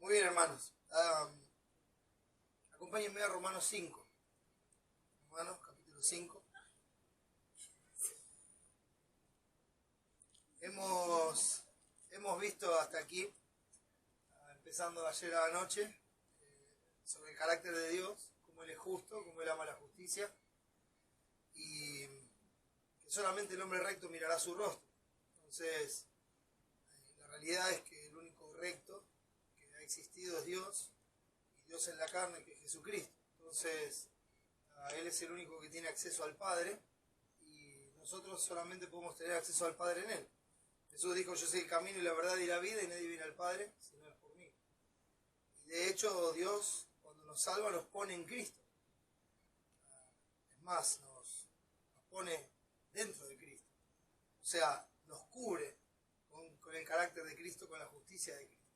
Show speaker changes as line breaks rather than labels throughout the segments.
Muy bien, hermanos. Acompáñenme a Romanos 5. Romanos, capítulo 5. Hemos visto hasta aquí, empezando ayer a la noche, sobre el carácter de Dios, cómo Él es justo, cómo Él ama la justicia, y que solamente el hombre recto mirará su rostro. Entonces, la realidad es que el único recto que ha existido es Dios, y Dios en la carne, que es Jesucristo. Entonces, Él es el único que tiene acceso al Padre, y nosotros solamente podemos tener acceso al Padre en Él. Jesús dijo: yo soy el camino y la verdad y la vida, y nadie viene al Padre si no es por mí. Y de hecho, Dios, cuando nos salva, nos pone en Cristo. Es más, nos pone dentro de Cristo. O sea, nos cubre con el carácter de Cristo, con la justicia de Cristo.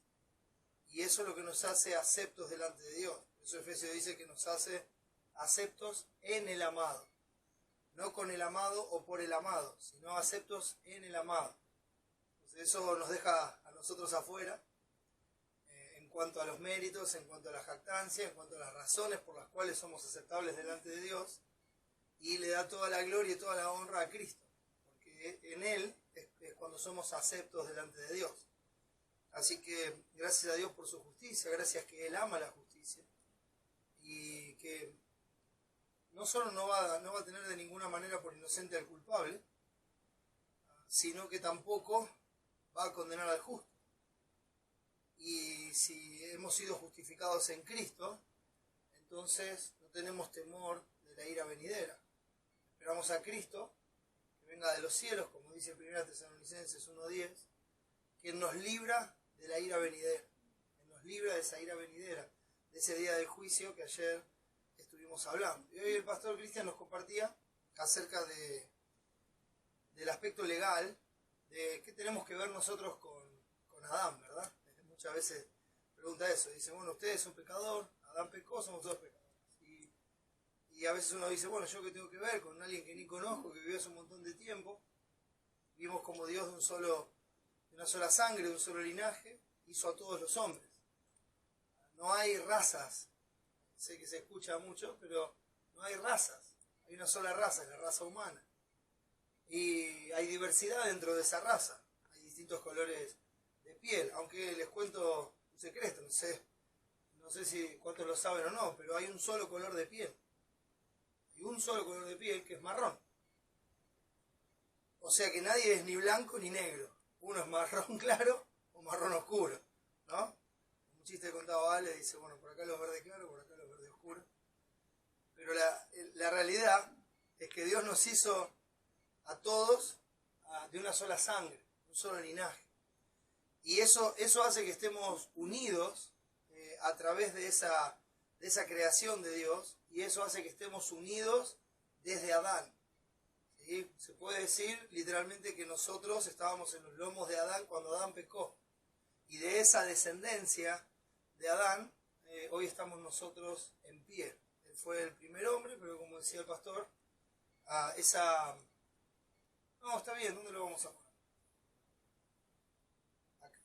Y eso es lo que nos hace aceptos delante de Dios. Por eso Efesios dice que nos hace aceptos en el amado. No con el amado o por el amado, sino aceptos en el amado. Entonces eso nos deja a nosotros afuera en cuanto a los méritos, en cuanto a la jactancia, en cuanto a las razones por las cuales somos aceptables delante de Dios, y le da toda la gloria y toda la honra a Cristo, porque en Él es cuando somos aceptos delante de Dios. Así que gracias a Dios por su justicia, gracias que Él ama la justicia, y que no solo no va a tener de ninguna manera por inocente al culpable, sino que tampoco va a condenar al justo. Y si hemos sido justificados en Cristo, entonces no tenemos temor de la ira venidera. Esperamos a Cristo, que venga de los cielos, como dice 1 Tesalonicenses 1:10, quien nos libra de la ira venidera, quien nos libra de esa ira venidera, de ese día del juicio que ayer estuvimos hablando. Y hoy el pastor Cristian nos compartía acerca del aspecto legal, de qué tenemos que ver nosotros con Adán, ¿verdad? Muchas veces pregunta eso, dice: bueno, usted es un pecador, Adán pecó, somos todos pecadores. Y a veces uno dice: bueno, ¿yo qué tengo que ver con alguien que ni conozco, que vivió hace un montón de tiempo? Vimos como Dios de una sola sangre, de un solo linaje, hizo a todos los hombres. No hay razas, sé que se escucha mucho, pero no hay razas, hay una sola raza, es la raza humana. Y hay diversidad dentro de esa raza, hay distintos colores de piel, aunque les cuento un secreto, no sé si cuántos lo saben o no, pero hay un solo color de piel. Y un solo color de piel, que es marrón. O sea que nadie es ni blanco ni negro. Uno es marrón claro o marrón oscuro, ¿no? Un chiste que contaba Ale, dice: bueno, por acá los verdes claros, por acá los verdes oscuros. Pero la realidad es que Dios nos hizo a todos de una sola sangre, un solo linaje. Y eso hace que estemos unidos a través de esa creación de Dios, y eso hace que estemos unidos desde Adán. ¿Sí? Se puede decir literalmente que nosotros estábamos en los lomos de Adán cuando Adán pecó. Y de esa descendencia de Adán, hoy estamos nosotros en pie. Él fue el primer hombre, pero como decía el pastor, No, está bien, ¿dónde lo vamos a poner? Acá.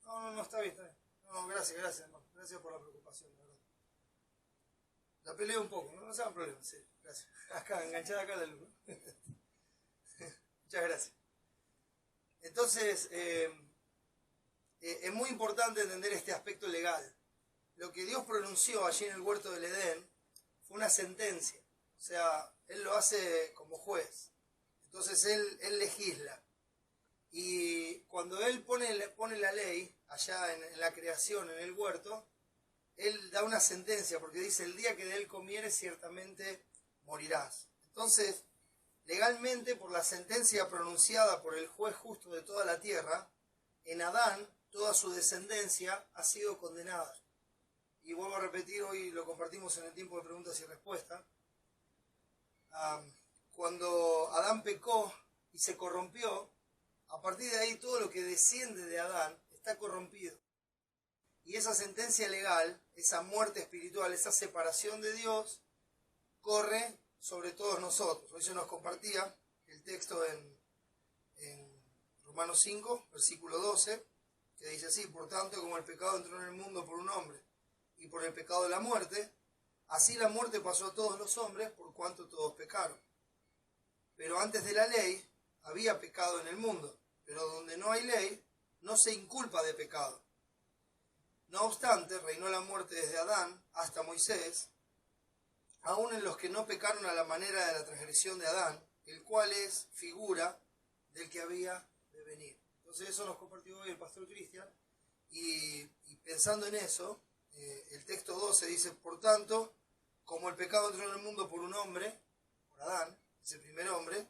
No, está bien, está bien. No, gracias, hermano. Gracias por la preocupación, de verdad. La peleo un poco, no se hagan problemas, sí, gracias. Acá, enganchada acá la luz. Muchas gracias. Entonces, es muy importante entender este aspecto legal. Lo que Dios pronunció allí en el huerto del Edén fue una sentencia. O sea, Él lo hace como juez. Entonces Él legisla. Y cuando Él pone la ley allá en la creación, en el huerto, Él da una sentencia, porque dice: el día que de Él comieres, ciertamente morirás. Entonces, legalmente, por la sentencia pronunciada por el juez justo de toda la tierra, en Adán toda su descendencia ha sido condenada. Y vuelvo a repetir, hoy lo compartimos en el tiempo de preguntas y respuestas. Cuando Adán pecó y se corrompió, a partir de ahí todo lo que desciende de Adán está corrompido. Y esa sentencia legal, esa muerte espiritual, esa separación de Dios, corre sobre todos nosotros. Hoy se nos compartía el texto en Romanos 5, versículo 12, que dice así: por tanto, como el pecado entró en el mundo por un hombre, y por el pecado de la muerte, así la muerte pasó a todos los hombres, por cuanto todos pecaron. Pero antes de la ley había pecado en el mundo, pero donde no hay ley, no se inculpa de pecado. No obstante, reinó la muerte desde Adán hasta Moisés, aun en los que no pecaron a la manera de la transgresión de Adán, el cual es figura del que había de venir. Entonces eso nos compartió hoy el pastor Cristian, y pensando en eso, el texto 12 dice: por tanto, como el pecado entró en el mundo por un hombre, por Adán, ese primer hombre,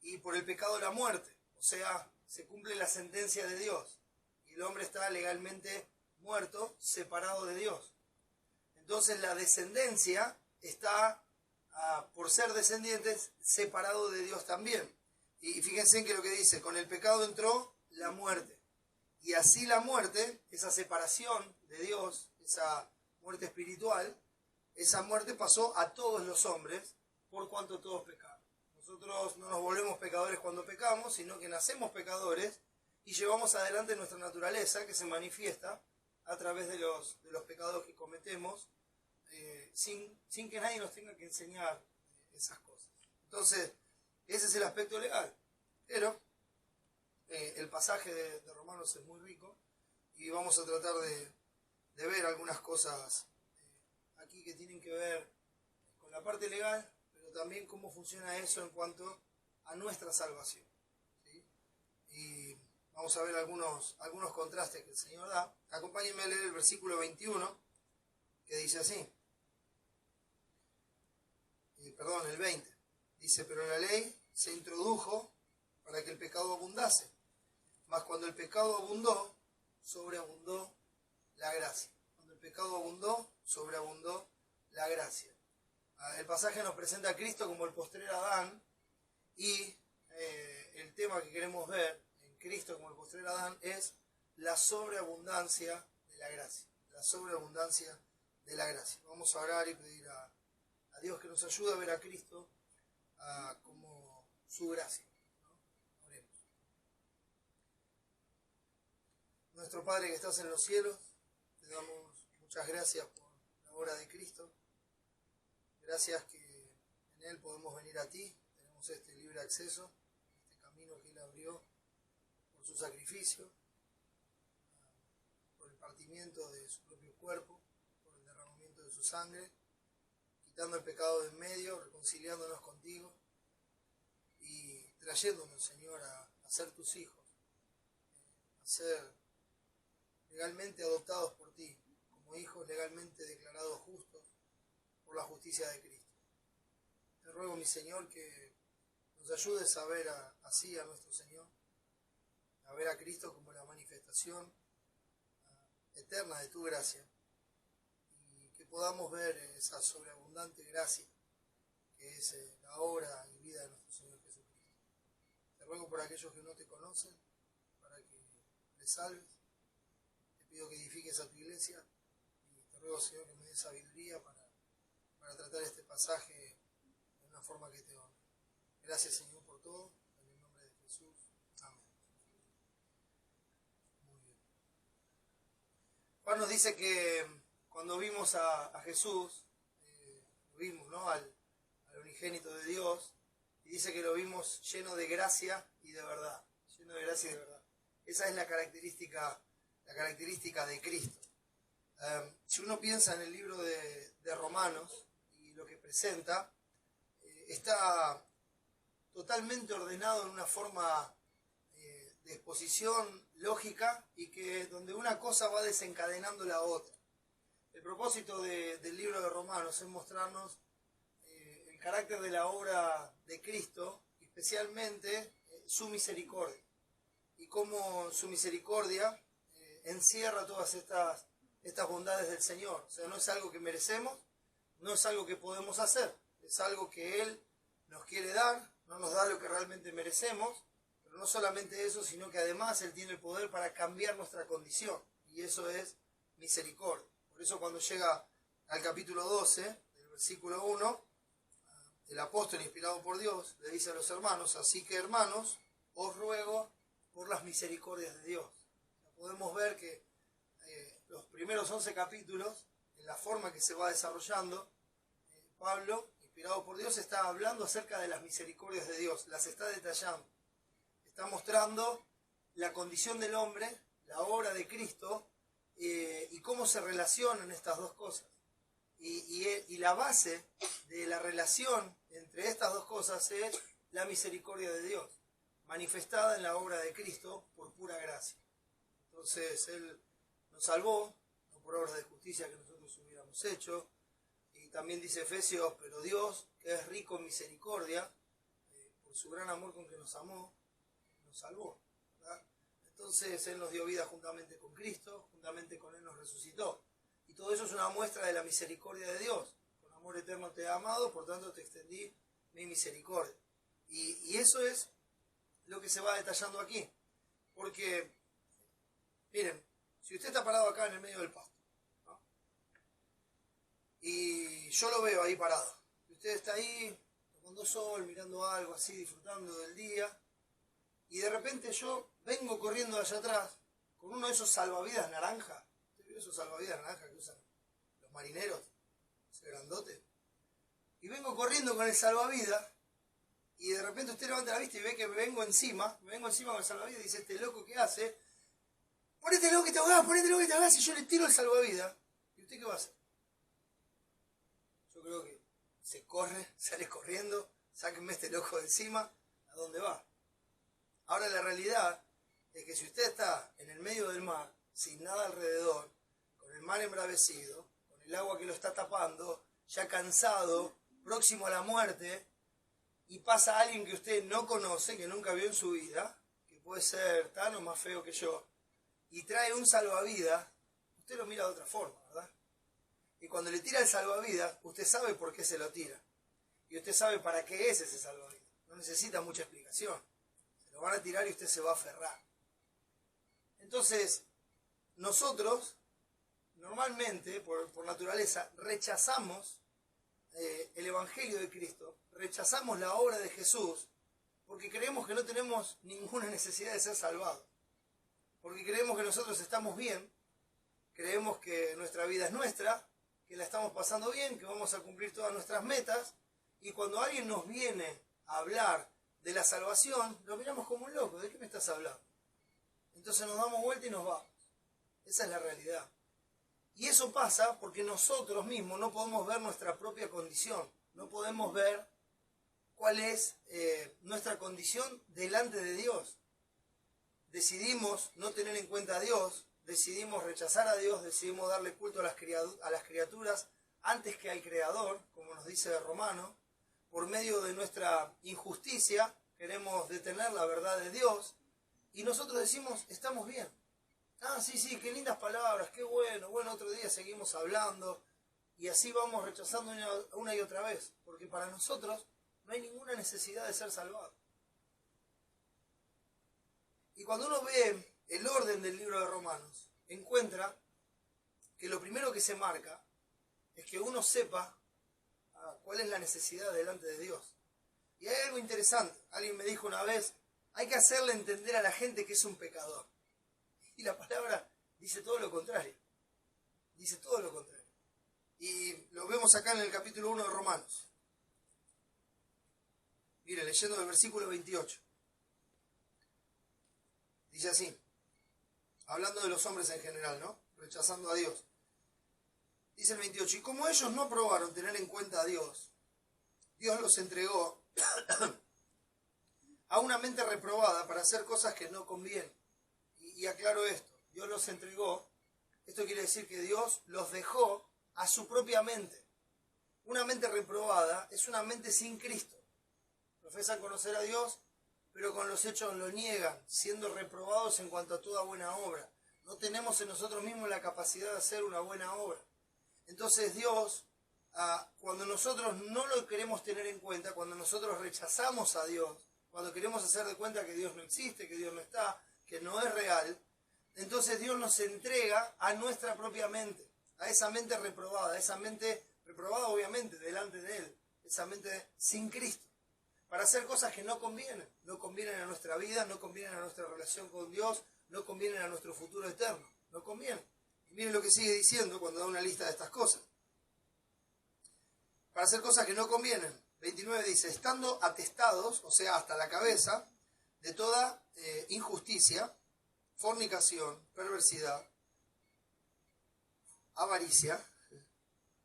y por el pecado de la muerte, o sea, se cumple la sentencia de Dios, y el hombre está legalmente muerto, separado de Dios. Entonces la descendencia está, por ser descendientes, separado de Dios también. Y fíjense en que lo que dice: con el pecado entró la muerte. Y así la muerte, esa separación de Dios, esa muerte espiritual, esa muerte pasó a todos los hombres, por cuanto todos pecaron. Nosotros no nos volvemos pecadores cuando pecamos, sino que nacemos pecadores y llevamos adelante nuestra naturaleza, que se manifiesta a través de los pecados que cometemos, sin que nadie nos tenga que enseñar esas cosas. Entonces, ese es el aspecto legal. Pero el pasaje de Romanos es muy rico, y vamos a tratar de ver algunas cosas aquí que tienen que ver con la parte legal, pero también cómo funciona eso en cuanto a nuestra salvación, ¿sí? Y vamos a ver algunos contrastes que el Señor da. Acompáñenme a leer el versículo 21, que dice así. El 20. Dice: pero la ley se introdujo para que el pecado abundase. Mas cuando el pecado abundó, sobreabundó la gracia. Cuando el pecado abundó, sobreabundó la gracia. El pasaje nos presenta a Cristo como el postrer Adán, y el tema que queremos ver en Cristo como el postrer Adán es la sobreabundancia de la gracia. La sobreabundancia de la gracia. Vamos a orar y pedir a Dios que nos ayude a ver a Cristo como su gracia, ¿no? Oremos. Nuestro Padre que estás en los cielos, te damos muchas gracias por la obra de Cristo. Gracias que en Él podemos venir a ti, tenemos este libre acceso, este camino que Él abrió por su sacrificio, por el partimiento de su propio cuerpo, por el derramamiento de su sangre, quitando el pecado de en medio, reconciliándonos contigo y trayéndonos, Señor, a ser tus hijos, a ser legalmente adoptados por ti, como hijos legalmente declarados justos por la justicia de Cristo. Te ruego, mi Señor, que nos ayudes a ver así a nuestro Señor, a ver a Cristo como la manifestación eterna de tu gracia, y que podamos ver esa sobreabundante gracia que es la obra y vida de nuestro Señor Jesucristo. Te ruego por aquellos que no te conocen, para que les salves. Te pido que edifiques a tu iglesia, y te ruego, Señor, que me des sabiduría para tratar este pasaje de una forma que te honre. Gracias, Señor, por todo. En el nombre de Jesús. Amén. Muy bien. Juan nos dice que cuando vimos a Jesús, lo vimos, ¿no?, al unigénito de Dios, y dice que lo vimos lleno de gracia y de verdad. Lleno de gracia y de verdad. Esa es la característica de Cristo. Si uno piensa en el libro de Romanos y lo que presenta, está totalmente ordenado en una forma de exposición lógica, y que donde una cosa va desencadenando la otra. El propósito del libro de Romanos es mostrarnos el carácter de la obra de Cristo, especialmente su misericordia, y cómo su misericordia encierra todas estas bondades del Señor. O sea, no es algo que merecemos, no es algo que podemos hacer, es algo que Él nos quiere dar, no nos da lo que realmente merecemos, pero no solamente eso, sino que además Él tiene el poder para cambiar nuestra condición, y eso es misericordia. Por eso cuando llega al capítulo 12, del versículo 1, el apóstol inspirado por Dios le dice a los hermanos: así que, hermanos, os ruego por las misericordias de Dios. podemos ver que los primeros 11 capítulos, en la forma que se va desarrollando, Pablo, inspirado por Dios, está hablando acerca de las misericordias de Dios, las está detallando, está mostrando la condición del hombre, la obra de Cristo, y cómo se relacionan estas dos cosas. Y la base de la relación entre estas dos cosas es la misericordia de Dios, manifestada en la obra de Cristo por pura gracia. Entonces, Él nos salvó, no por obras de justicia que nosotros hubiéramos hecho. Y también dice Efesios, pero Dios, que es rico en misericordia, por su gran amor con que nos amó, nos salvó, ¿verdad? Entonces Él nos dio vida juntamente con Cristo, juntamente con Él nos resucitó. Y todo eso es una muestra de la misericordia de Dios. Con amor eterno te he amado, por tanto te extendí mi misericordia. Y eso es lo que se va detallando aquí. Porque, miren, si usted está parado acá en el medio del pasto, ¿no? Y yo lo veo ahí parado, y usted está ahí tomando sol, mirando algo así, disfrutando del día, y de repente yo vengo corriendo allá atrás con uno de esos salvavidas naranja. ¿Usted vio esos salvavidas naranja que usan los marineros? Ese grandote. Y vengo corriendo con el salvavidas, y de repente usted levanta la vista y ve que me vengo encima con el salvavidas y dice, este loco, ¿qué hace? Ponete lo que te ahogás, y yo le tiro el salvavidas. ¿Y usted qué va a hacer? Yo creo que se corre, sale corriendo, sáquenme este loco de encima, ¿a dónde va? Ahora la realidad es que si usted está en el medio del mar, sin nada alrededor, con el mar embravecido, con el agua que lo está tapando, ya cansado, próximo a la muerte, y pasa alguien que usted no conoce, que nunca vio en su vida, que puede ser tan o más feo que yo, y trae un salvavidas, usted lo mira de otra forma, ¿verdad? Y cuando le tira el salvavidas, usted sabe por qué se lo tira. Y usted sabe para qué es ese salvavidas. No necesita mucha explicación. Se lo van a tirar y usted se va a aferrar. Entonces, nosotros, normalmente, por naturaleza, rechazamos el Evangelio de Cristo, rechazamos la obra de Jesús, porque creemos que no tenemos ninguna necesidad de ser salvados. Porque creemos que nosotros estamos bien, creemos que nuestra vida es nuestra, que la estamos pasando bien, que vamos a cumplir todas nuestras metas, y cuando alguien nos viene a hablar de la salvación, lo miramos como un loco. ¿De qué me estás hablando? Entonces nos damos vuelta y nos vamos. Esa es la realidad. Y eso pasa porque nosotros mismos no podemos ver nuestra propia condición, no podemos ver cuál es nuestra condición delante de Dios. Decidimos no tener en cuenta a Dios, decidimos rechazar a Dios, decidimos darle culto a las criaturas antes que al Creador, como nos dice Romanos. Por medio de nuestra injusticia queremos detener la verdad de Dios y nosotros decimos, estamos bien. Ah, sí, qué lindas palabras, qué bueno, otro día seguimos hablando y así vamos rechazando una y otra vez, porque para nosotros no hay ninguna necesidad de ser salvados. Y cuando uno ve el orden del libro de Romanos, encuentra que lo primero que se marca es que uno sepa cuál es la necesidad delante de Dios. Y hay algo interesante. Alguien me dijo una vez, hay que hacerle entender a la gente que es un pecador. Y la palabra dice todo lo contrario. Dice todo lo contrario. Y lo vemos acá en el capítulo 1 de Romanos. Mire, leyendo el versículo 28. Dice así, hablando de los hombres en general, ¿no? Rechazando a Dios. Dice el 28, y como ellos no aprobaron tener en cuenta a Dios, Dios los entregó a una mente reprobada para hacer cosas que no convienen. Y aclaro esto, Dios los entregó, esto quiere decir que Dios los dejó a su propia mente. Una mente reprobada es una mente sin Cristo. Profesan conocer a Dios, pero con los hechos lo niegan, siendo reprobados en cuanto a toda buena obra. No tenemos en nosotros mismos la capacidad de hacer una buena obra. Entonces Dios, cuando nosotros no lo queremos tener en cuenta, cuando nosotros rechazamos a Dios, cuando queremos hacer de cuenta que Dios no existe, que Dios no está, que no es real, entonces Dios nos entrega a nuestra propia mente, a esa mente reprobada, obviamente delante de Él, esa mente sin Cristo, para hacer cosas que no convienen a nuestra vida, no convienen a nuestra relación con Dios, no convienen a nuestro futuro eterno. No conviene. Y miren lo que sigue diciendo cuando da una lista de estas cosas. Para hacer cosas que no convienen. 29 dice, estando atestados, o sea, hasta la cabeza, de toda injusticia, fornicación, perversidad, avaricia,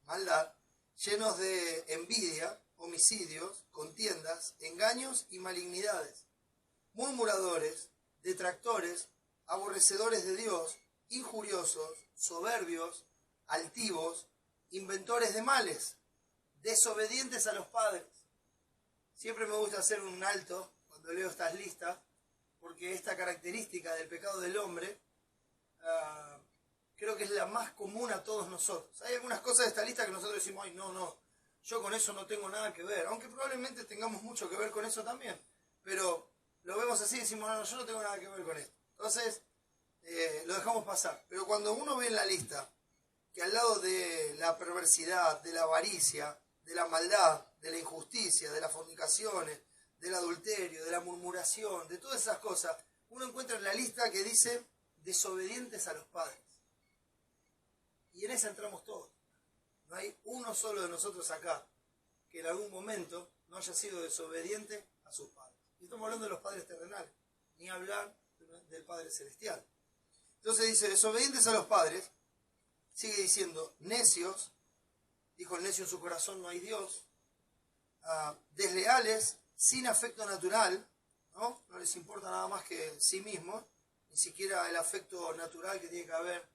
maldad, llenos de envidia, homicidios, contiendas, engaños y malignidades, murmuradores, detractores, aborrecedores de Dios, injuriosos, soberbios, altivos, inventores de males, desobedientes a los padres. Siempre me gusta hacer un alto cuando leo estas listas, porque esta característica del pecado del hombre creo que es la más común a todos nosotros. Hay algunas cosas de esta lista que nosotros decimos, ay, no, yo con eso no tengo nada que ver, aunque probablemente tengamos mucho que ver con eso también, pero lo vemos así y decimos, no, yo no tengo nada que ver con esto. Entonces, lo dejamos pasar. Pero cuando uno ve en la lista que al lado de la perversidad, de la avaricia, de la maldad, de la injusticia, de las fornicaciones, del adulterio, de la murmuración, de todas esas cosas, uno encuentra en la lista que dice desobedientes a los padres. Y en esa entramos todos. No hay uno solo de nosotros acá que en algún momento no haya sido desobediente a sus padres. Y estamos hablando de los padres terrenales, ni hablar del Padre Celestial. Entonces dice, desobedientes a los padres, sigue diciendo, necios, dijo el necio en su corazón, no hay Dios, desleales, sin afecto natural, ¿no? No les importa nada más que sí mismos, ni siquiera el afecto natural que tiene que haber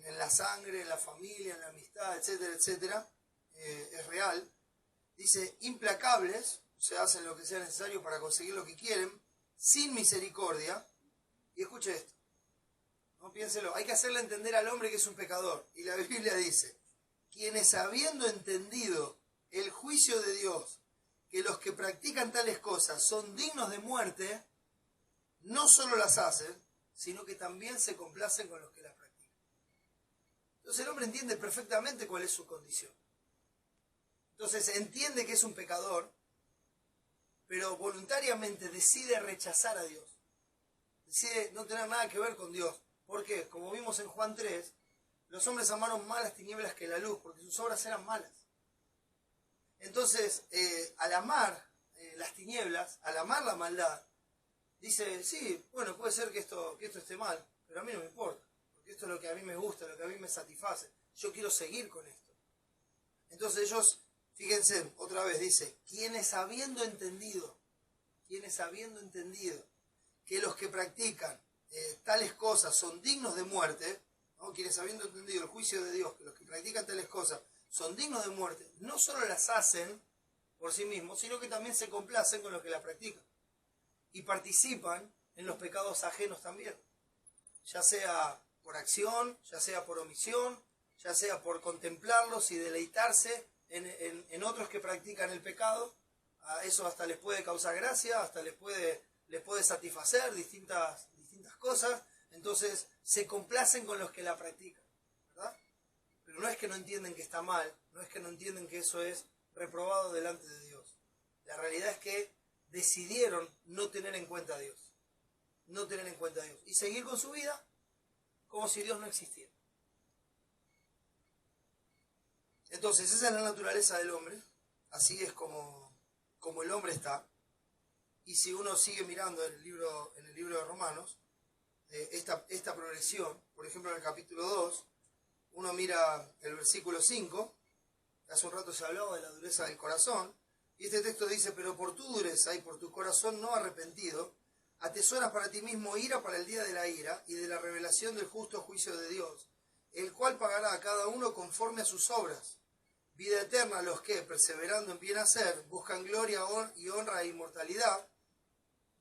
en la sangre, en la familia, en la amistad, etcétera, etcétera, es real. Dice, implacables, o sea, hacen lo que sea necesario para conseguir lo que quieren, sin misericordia. Y escuche esto, no piénselo, hay que hacerle entender al hombre que es un pecador. Y la Biblia dice, quienes habiendo entendido el juicio de Dios, que los que practican tales cosas son dignos de muerte, no solo las hacen, sino que también se complacen con los que las practican. Entonces el hombre entiende perfectamente cuál es su condición. Entonces entiende que es un pecador, pero voluntariamente decide rechazar a Dios. Decide no tener nada que ver con Dios. ¿Por qué? Como vimos en Juan 3, los hombres amaron más las tinieblas que la luz, porque sus obras eran malas. Entonces, al amar las tinieblas, al amar la maldad, dice, sí, bueno, puede ser que esto esté mal, pero a mí no me importa, porque esto es lo que a mí me gusta, lo que a mí me satisface. Yo quiero seguir con esto. Entonces ellos, fíjense, otra vez dice, quienes habiendo entendido que los que practican tales cosas son dignos de muerte, ¿no? Quienes habiendo entendido el juicio de Dios, que los que practican tales cosas son dignos de muerte, no solo las hacen por sí mismos, sino que también se complacen con los que las practican. Y participan en los pecados ajenos también. Ya sea por acción, ya sea por omisión, ya sea por contemplarlos y deleitarse en otros que practican el pecado. A eso hasta les puede causar gracia, hasta les puede satisfacer distintas cosas. Entonces se complacen con los que la practican, ¿verdad? Pero no es que no entienden que está mal, no es que no entienden que eso es reprobado delante de Dios. La realidad es que decidieron no tener en cuenta a Dios. No tener en cuenta a Dios. Y seguir con su vida como si Dios no existiera. Entonces, esa es la naturaleza del hombre. Así es como el hombre está. Y si uno sigue mirando en el libro de Romanos, esta progresión, por ejemplo en el capítulo 2, uno mira el versículo 5, hace un rato se hablaba de la dureza del corazón, y este texto dice, pero por tu dureza y por tu corazón no arrepentido, atesoras para ti mismo ira para el día de la ira y de la revelación del justo juicio de Dios, el cual pagará a cada uno conforme a sus obras. Vida eterna a los que, perseverando en bien hacer, buscan gloria y honra e inmortalidad,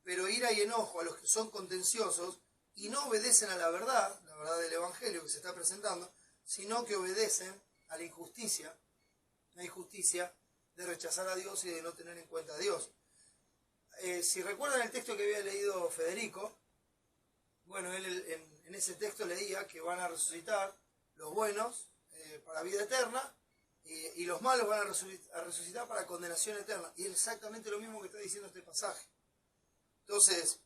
pero ira y enojo a los que son contenciosos y no obedecen a la verdad del Evangelio que se está presentando, sino que obedecen a la injusticia de rechazar a Dios y de no tener en cuenta a Dios. Si recuerdan el texto que había leído Federico, bueno, él en ese texto leía que van a resucitar los buenos para vida eterna y los malos van a resucitar para condenación eterna. Y es exactamente lo mismo que está diciendo este pasaje. Entonces,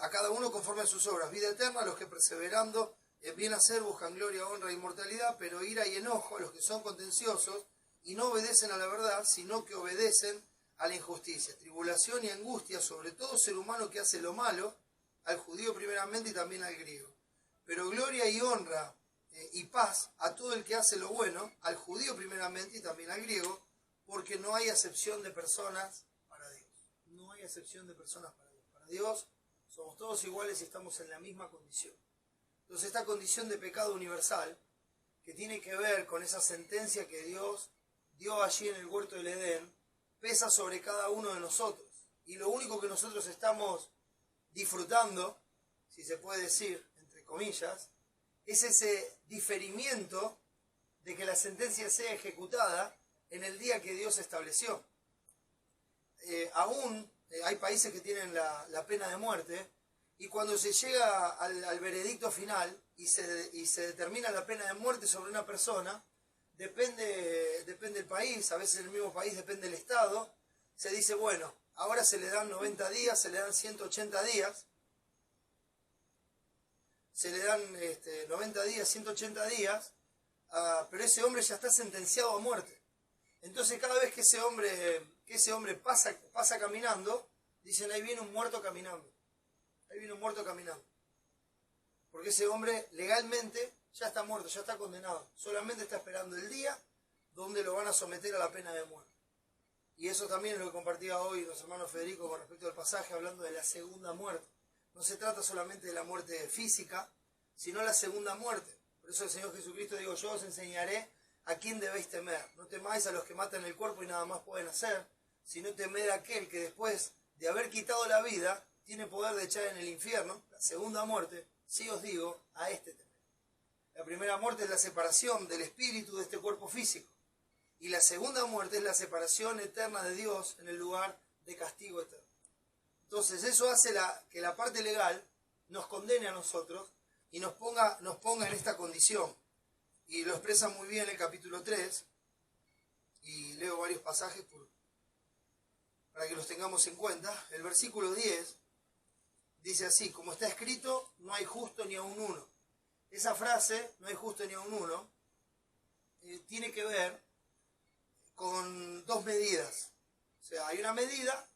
a cada uno conforme a sus obras. Vida eterna a los que perseverando en bien hacer buscan gloria, honra e inmortalidad, pero ira y enojo a los que son contenciosos y no obedecen a la verdad, sino que obedecen a la injusticia. Tribulación y angustia sobre todo ser humano que hace lo malo, al judío primeramente y también al griego. Pero gloria y honra y paz a todo el que hace lo bueno, al judío primeramente y también al griego, porque no hay acepción de personas para Dios. No hay acepción de personas para Dios. Para Dios somos todos iguales y estamos en la misma condición. Entonces esta condición de pecado universal, que tiene que ver con esa sentencia que Dios dio allí en el huerto del Edén, pesa sobre cada uno de nosotros. Y lo único que nosotros estamos disfrutando, si se puede decir, entre comillas, es ese diferimiento de que la sentencia sea ejecutada en el día que Dios estableció. Aún hay países que tienen la pena de muerte, y cuando se llega al veredicto final y se determina la pena de muerte sobre una persona, depende del país, a veces en el mismo país depende del estado, se dice, bueno, ahora se le dan 90 días, se le dan 180 días, se le dan 90 días, 180 días, pero ese hombre ya está sentenciado a muerte. Entonces cada vez que ese hombre pasa caminando, dicen, ahí viene un muerto caminando. Ahí viene un muerto caminando. Porque ese hombre legalmente ya está muerto, ya está condenado. Solamente está esperando el día donde lo van a someter a la pena de muerte. Y eso también es lo que compartía hoy los hermanos Federico con respecto al pasaje, hablando de la segunda muerte. No se trata solamente de la muerte física, sino la segunda muerte. Por eso el Señor Jesucristo dijo, yo os enseñaré a quién debéis temer. No temáis a los que matan el cuerpo y nada más pueden hacer, sino temed a aquel que después de haber quitado la vida, tiene poder de echar en el infierno. La segunda muerte, sí os digo, a este temer. La primera muerte es la separación del espíritu de este cuerpo físico. Y la segunda muerte es la separación eterna de Dios en el lugar de castigo eterno. Entonces eso hace que la parte legal nos condene a nosotros y nos ponga en esta condición. Y lo expresa muy bien el capítulo 3, y leo varios pasajes para que los tengamos en cuenta. El versículo 10 dice así, como está escrito, no hay justo ni aun uno. Esa frase, no hay justo ni aun uno, tiene que ver con dos medidas. O sea, hay una medida,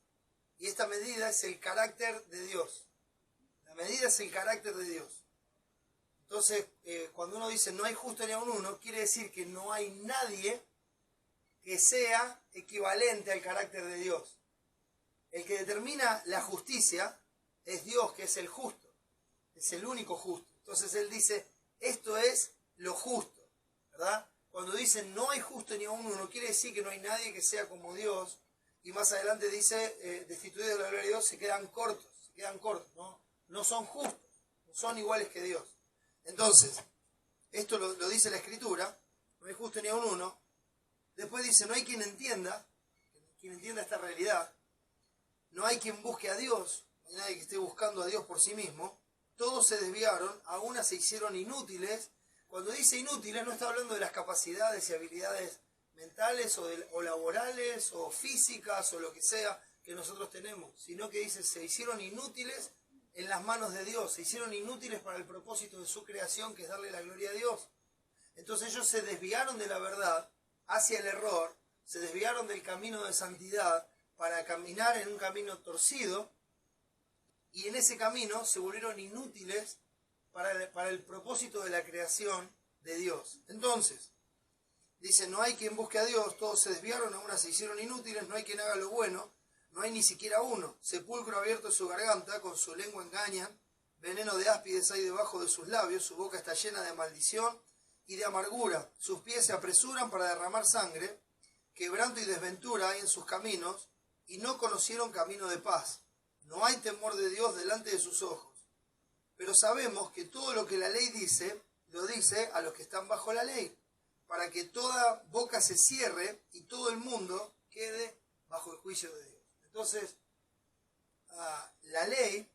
y esta medida es el carácter de Dios. La medida es el carácter de Dios. Entonces, cuando uno dice no hay justo ni aun uno, quiere decir que no hay nadie que sea equivalente al carácter de Dios. El que determina la justicia es Dios, que es el justo, es el único justo. Entonces él dice, esto es lo justo, ¿verdad? Cuando dice no hay justo ni aun uno, quiere decir que no hay nadie que sea como Dios. Y más adelante dice, destituidos de la gloria de Dios, se quedan cortos, no son justos, no son iguales que Dios. Entonces, esto lo dice la Escritura, no hay justo ni aun uno. Después dice, no hay quien entienda esta realidad, no hay quien busque a Dios, no hay nadie que esté buscando a Dios por sí mismo. Todos se desviaron, a unas se hicieron inútiles. Cuando dice inútiles no está hablando de las capacidades y habilidades mentales o laborales o físicas o lo que sea que nosotros tenemos, sino que dice se hicieron inútiles en las manos de Dios, se hicieron inútiles para el propósito de su creación, que es darle la gloria a Dios. Entonces ellos se desviaron de la verdad hacia el error, se desviaron del camino de santidad para caminar en un camino torcido, y en ese camino se volvieron inútiles para el propósito de la creación de Dios. Entonces, dice, no hay quien busque a Dios, todos se desviaron, algunas se hicieron inútiles, no hay quien haga lo bueno, no hay ni siquiera uno. Sepulcro abierto en su garganta, con su lengua engañan, veneno de áspides hay debajo de sus labios, su boca está llena de maldición y de amargura, sus pies se apresuran para derramar sangre, quebranto y desventura hay en sus caminos, y no conocieron camino de paz. No hay temor de Dios delante de sus ojos. Pero sabemos que todo lo que la ley dice, lo dice a los que están bajo la ley, para que toda boca se cierre y todo el mundo quede bajo el juicio de Dios. Entonces, la ley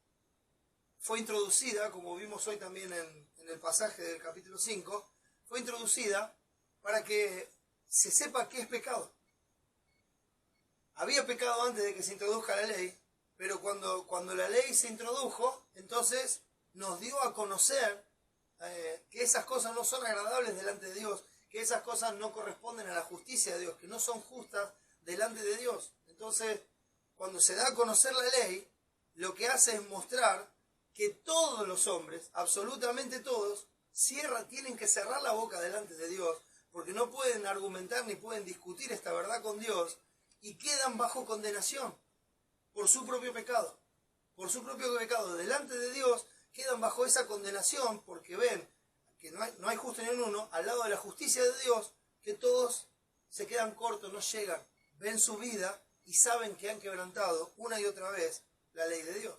fue introducida, como vimos hoy también en el pasaje del capítulo 5, fue introducida para que se sepa qué es pecado. Había pecado antes de que se introduzca la ley, Pero cuando la ley se introdujo, entonces nos dio a conocer que esas cosas no son agradables delante de Dios, que esas cosas no corresponden a la justicia de Dios, que no son justas delante de Dios. Entonces, cuando se da a conocer la ley, lo que hace es mostrar que todos los hombres, absolutamente todos, tienen que cerrar la boca delante de Dios, porque no pueden argumentar ni pueden discutir esta verdad con Dios, y quedan bajo condenación por su propio pecado. Por su propio pecado delante de Dios quedan bajo esa condenación, porque ven que no hay justo ni uno, al lado de la justicia de Dios, que todos se quedan cortos, no llegan, ven su vida y saben que han quebrantado una y otra vez la ley de Dios.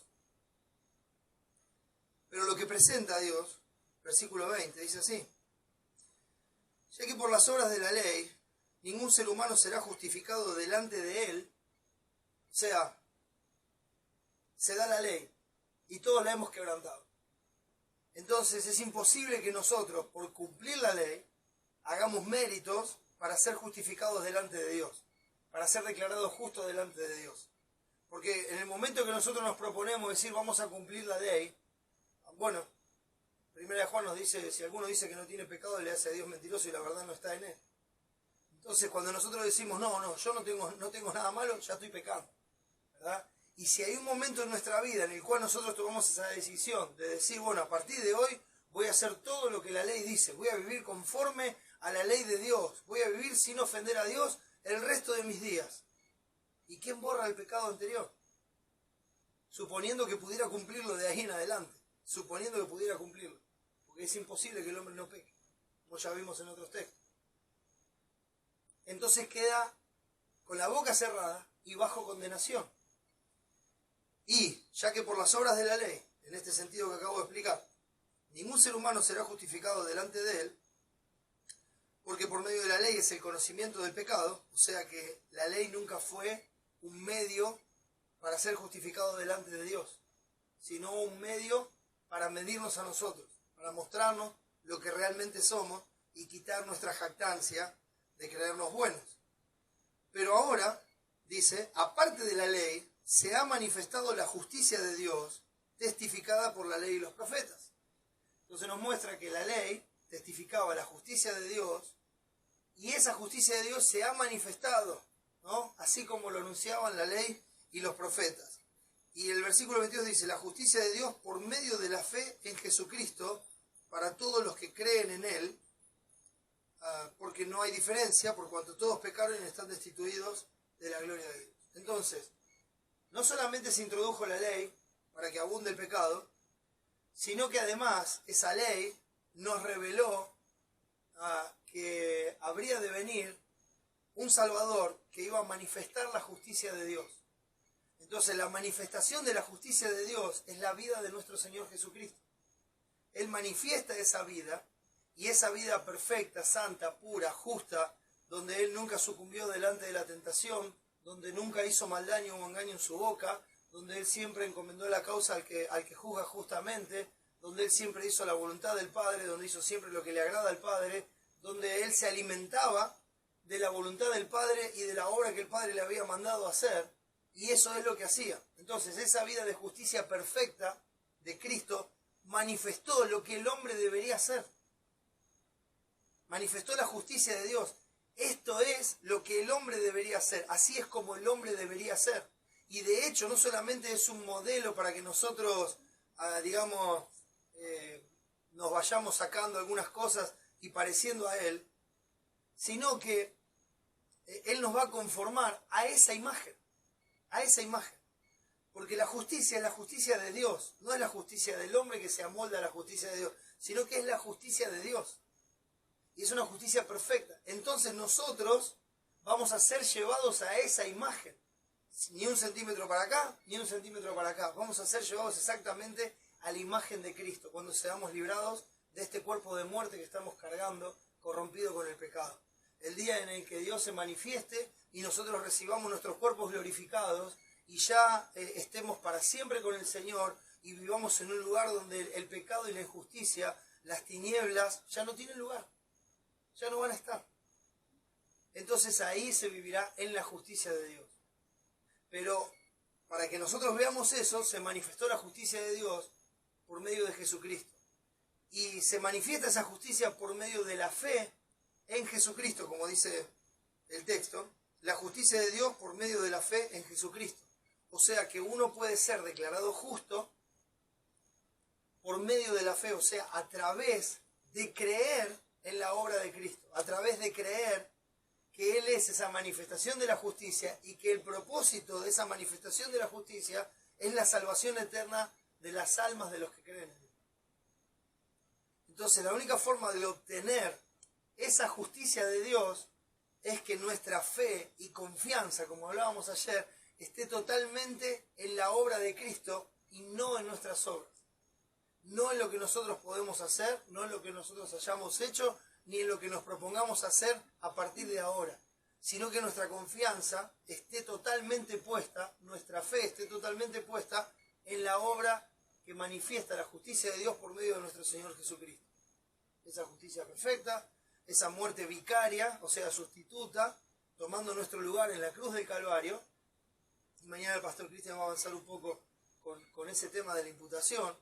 Pero lo que presenta a Dios, versículo 20, dice así: ya que por las obras de la ley ningún ser humano será justificado delante de él, o sea, se da la ley y todos la hemos quebrantado. Entonces es imposible que nosotros, por cumplir la ley, hagamos méritos para ser justificados delante de Dios, para ser declarados justos delante de Dios. Porque en el momento que nosotros nos proponemos decir vamos a cumplir la ley, bueno, Primera de Juan nos dice, si alguno dice que no tiene pecado, le hace a Dios mentiroso y la verdad no está en él. Entonces cuando nosotros decimos, no, yo no tengo nada malo, ya estoy pecando, ¿verdad? Y si hay un momento en nuestra vida en el cual nosotros tomamos esa decisión de decir, bueno, a partir de hoy voy a hacer todo lo que la ley dice, voy a vivir conforme a la ley de Dios, voy a vivir sin ofender a Dios el resto de mis días. ¿Y quién borra el pecado anterior? Suponiendo que pudiera cumplirlo de ahí en adelante, suponiendo que pudiera cumplirlo, porque es imposible que el hombre no peque, como ya vimos en otros textos. Entonces queda con la boca cerrada y bajo condenación. Y, ya que por las obras de la ley, en este sentido que acabo de explicar, ningún ser humano será justificado delante de él, porque por medio de la ley es el conocimiento del pecado, o sea que la ley nunca fue un medio para ser justificado delante de Dios, sino un medio para medirnos a nosotros, para mostrarnos lo que realmente somos y quitar nuestra jactancia de creernos buenos. Pero ahora, dice, aparte de la ley, se ha manifestado la justicia de Dios, testificada por la ley y los profetas. Entonces nos muestra que la ley testificaba la justicia de Dios, y esa justicia de Dios se ha manifestado, ¿no? Así como lo anunciaban la ley y los profetas. Y el versículo 22 dice, la justicia de Dios por medio de la fe en Jesucristo, para todos los que creen en Él, porque no hay diferencia, por cuanto todos pecaron y están destituidos de la gloria de Dios. Entonces, no solamente se introdujo la ley para que abunde el pecado, sino que además esa ley nos reveló que habría de venir un Salvador que iba a manifestar la justicia de Dios. Entonces la manifestación de la justicia de Dios es la vida de nuestro Señor Jesucristo. Él manifiesta esa vida, y esa vida perfecta, santa, pura, justa, donde Él nunca sucumbió delante de la tentación, donde nunca hizo maldaño o engaño en su boca, donde Él siempre encomendó la causa al que juzga justamente, donde Él siempre hizo la voluntad del Padre, donde hizo siempre lo que le agrada al Padre, donde Él se alimentaba de la voluntad del Padre y de la obra que el Padre le había mandado hacer, y eso es lo que hacía. Entonces esa vida de justicia perfecta de Cristo manifestó lo que el hombre debería hacer. Manifestó la justicia de Dios. Esto es lo que el hombre debería hacer. Así es como el hombre debería ser. Y de hecho no solamente es un modelo para que nosotros, nos vayamos sacando algunas cosas y pareciendo a Él, sino que Él nos va a conformar a esa imagen. A esa imagen. Porque la justicia es la justicia de Dios. No es la justicia del hombre que se amolda a la justicia de Dios, sino que es la justicia de Dios. Y es una justicia perfecta. Entonces nosotros vamos a ser llevados a esa imagen. Ni un centímetro para acá, ni un centímetro para acá. Vamos a ser llevados exactamente a la imagen de Cristo, cuando seamos librados de este cuerpo de muerte que estamos cargando, corrompido con el pecado. El día en el que Dios se manifieste y nosotros recibamos nuestros cuerpos glorificados y ya estemos para siempre con el Señor y vivamos en un lugar donde el pecado y la injusticia, las tinieblas, ya no tienen lugar. Ya no van a estar. Entonces ahí se vivirá en la justicia de Dios. Pero para que nosotros veamos eso, se manifestó la justicia de Dios por medio de Jesucristo. Y se manifiesta esa justicia por medio de la fe en Jesucristo, como dice el texto, la justicia de Dios por medio de la fe en Jesucristo. O sea que uno puede ser declarado justo por medio de la fe, o sea, a través de creer en la obra de Cristo, a través de creer que Él es esa manifestación de la justicia y que el propósito de esa manifestación de la justicia es la salvación eterna de las almas de los que creen en Él. Entonces, la única forma de obtener esa justicia de Dios es que nuestra fe y confianza, como hablábamos ayer, esté totalmente en la obra de Cristo y no en nuestras obras. No en lo que nosotros podemos hacer, no en lo que nosotros hayamos hecho, ni en lo que nos propongamos hacer a partir de ahora, sino que nuestra confianza esté totalmente puesta, nuestra fe esté totalmente puesta en la obra que manifiesta la justicia de Dios por medio de nuestro Señor Jesucristo. Esa justicia perfecta, esa muerte vicaria, o sea, sustituta, tomando nuestro lugar en la cruz del Calvario. Y mañana el pastor Cristian va a avanzar un poco con ese tema de la imputación.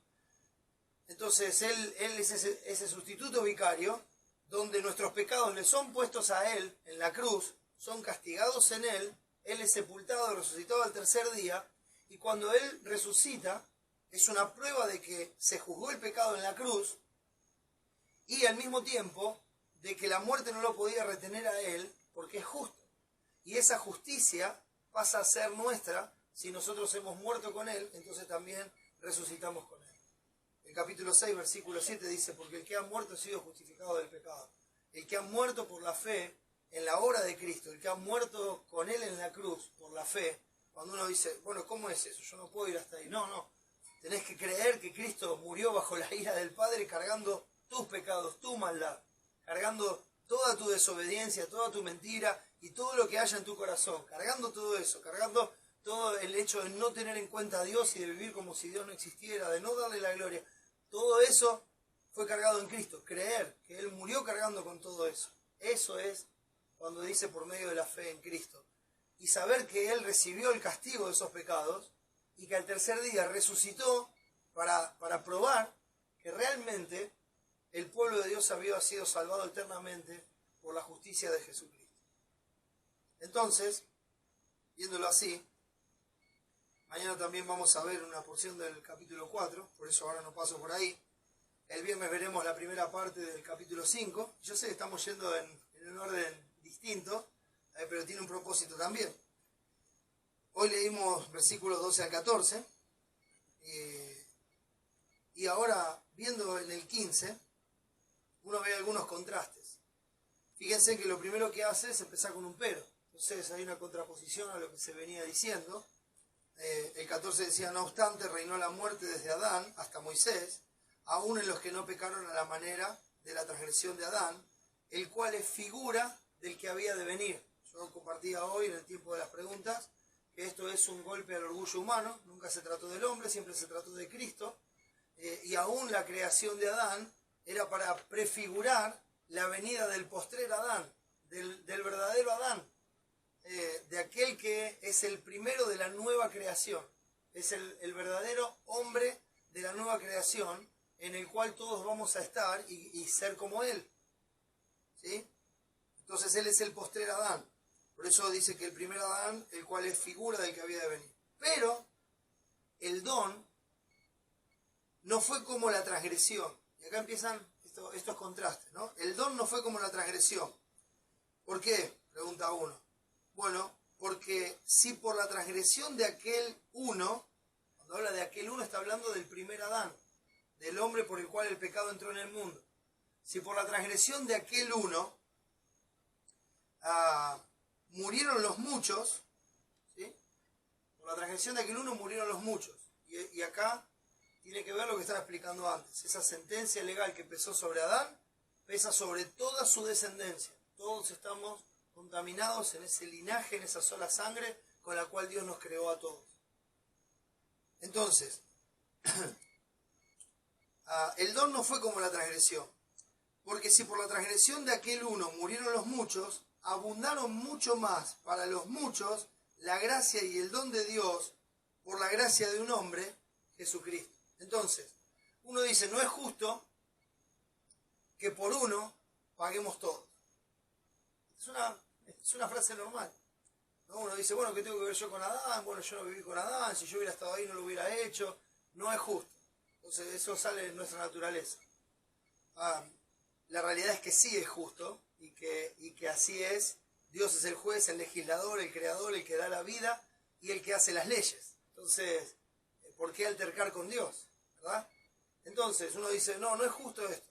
Entonces, Él es ese sustituto vicario, donde nuestros pecados le son puestos a Él en la cruz, son castigados en Él, Él es sepultado y resucitado al tercer día, y cuando Él resucita, es una prueba de que se juzgó el pecado en la cruz, y al mismo tiempo de que la muerte no lo podía retener a Él, porque es justo. Y esa justicia pasa a ser nuestra, si nosotros hemos muerto con Él, entonces también resucitamos con Él. El capítulo 6, versículo 7 dice, porque el que ha muerto ha sido justificado del pecado. El que ha muerto por la fe en la obra de Cristo, el que ha muerto con Él en la cruz por la fe, cuando uno dice, bueno, ¿cómo es eso? Yo no puedo ir hasta ahí. No. Tenés que creer que Cristo murió bajo la ira del Padre cargando tus pecados, tu maldad, cargando toda tu desobediencia, toda tu mentira y todo lo que haya en tu corazón, cargando todo eso, cargando todo el hecho de no tener en cuenta a Dios y de vivir como si Dios no existiera, de no darle la gloria. Todo eso fue cargado en Cristo. Creer que Él murió cargando con todo eso. Eso es cuando dice por medio de la fe en Cristo. Y saber que Él recibió el castigo de esos pecados y que al tercer día resucitó para probar que realmente el pueblo de Dios había sido salvado eternamente por la justicia de Jesucristo. Entonces, viéndolo así, mañana también vamos a ver una porción del capítulo 4, por eso ahora no paso por ahí. El viernes veremos la primera parte del capítulo 5. Yo sé que estamos yendo en un orden distinto, pero tiene un propósito también. Hoy leímos versículos 12 al 14, y ahora, viendo en el 15, uno ve algunos contrastes. Fíjense que lo primero que hace es empezar con un pero. Entonces hay una contraposición a lo que se venía diciendo. El 14 decía, no obstante, reinó la muerte desde Adán hasta Moisés, aún en los que no pecaron a la manera de la transgresión de Adán, el cual es figura del que había de venir. Yo compartía hoy en el tiempo de las preguntas que esto es un golpe al orgullo humano, nunca se trató del hombre, siempre se trató de Cristo, y aún la creación de Adán era para prefigurar la venida del postrer Adán, del verdadero Adán, de aquel que es el primero de la nueva creación, es el verdadero hombre de la nueva creación, en el cual todos vamos a estar y ser como Él. ¿Sí? Entonces Él es el postrer Adán. Por eso dice que el primer Adán, el cual es figura del que había de venir. Pero el don no fue como la transgresión. Y acá empiezan estos contrastes, ¿no? El don no fue como la transgresión. ¿Por qué? Pregunta uno. Bueno, porque si por la transgresión de aquel uno, cuando habla de aquel uno está hablando del primer Adán, del hombre por el cual el pecado entró en el mundo. Si por la transgresión de aquel uno murieron los muchos, ¿sí? Por la transgresión de aquel uno murieron los muchos. Y acá tiene que ver lo que estaba explicando antes. Esa sentencia legal que pesó sobre Adán, pesa sobre toda su descendencia. Todos estamos contaminados en ese linaje, en esa sola sangre con la cual Dios nos creó a todos. Entonces, el don no fue como la transgresión, porque si por la transgresión de aquel uno murieron los muchos, abundaron mucho más para los muchos la gracia y el don de Dios por la gracia de un hombre, Jesucristo. Entonces, uno dice, no es justo que por uno paguemos todo. Es una frase normal, ¿no? Uno dice, bueno, ¿qué tengo que ver yo con Adán? Bueno, yo no viví con Adán, si yo hubiera estado ahí no lo hubiera hecho. No es justo. Entonces, eso sale de nuestra naturaleza. La realidad es que sí es justo y que así es. Dios es el juez, el legislador, el creador, el que da la vida y el que hace las leyes. Entonces, ¿por qué altercar con Dios? ¿Verdad? Entonces, uno dice, no es justo esto.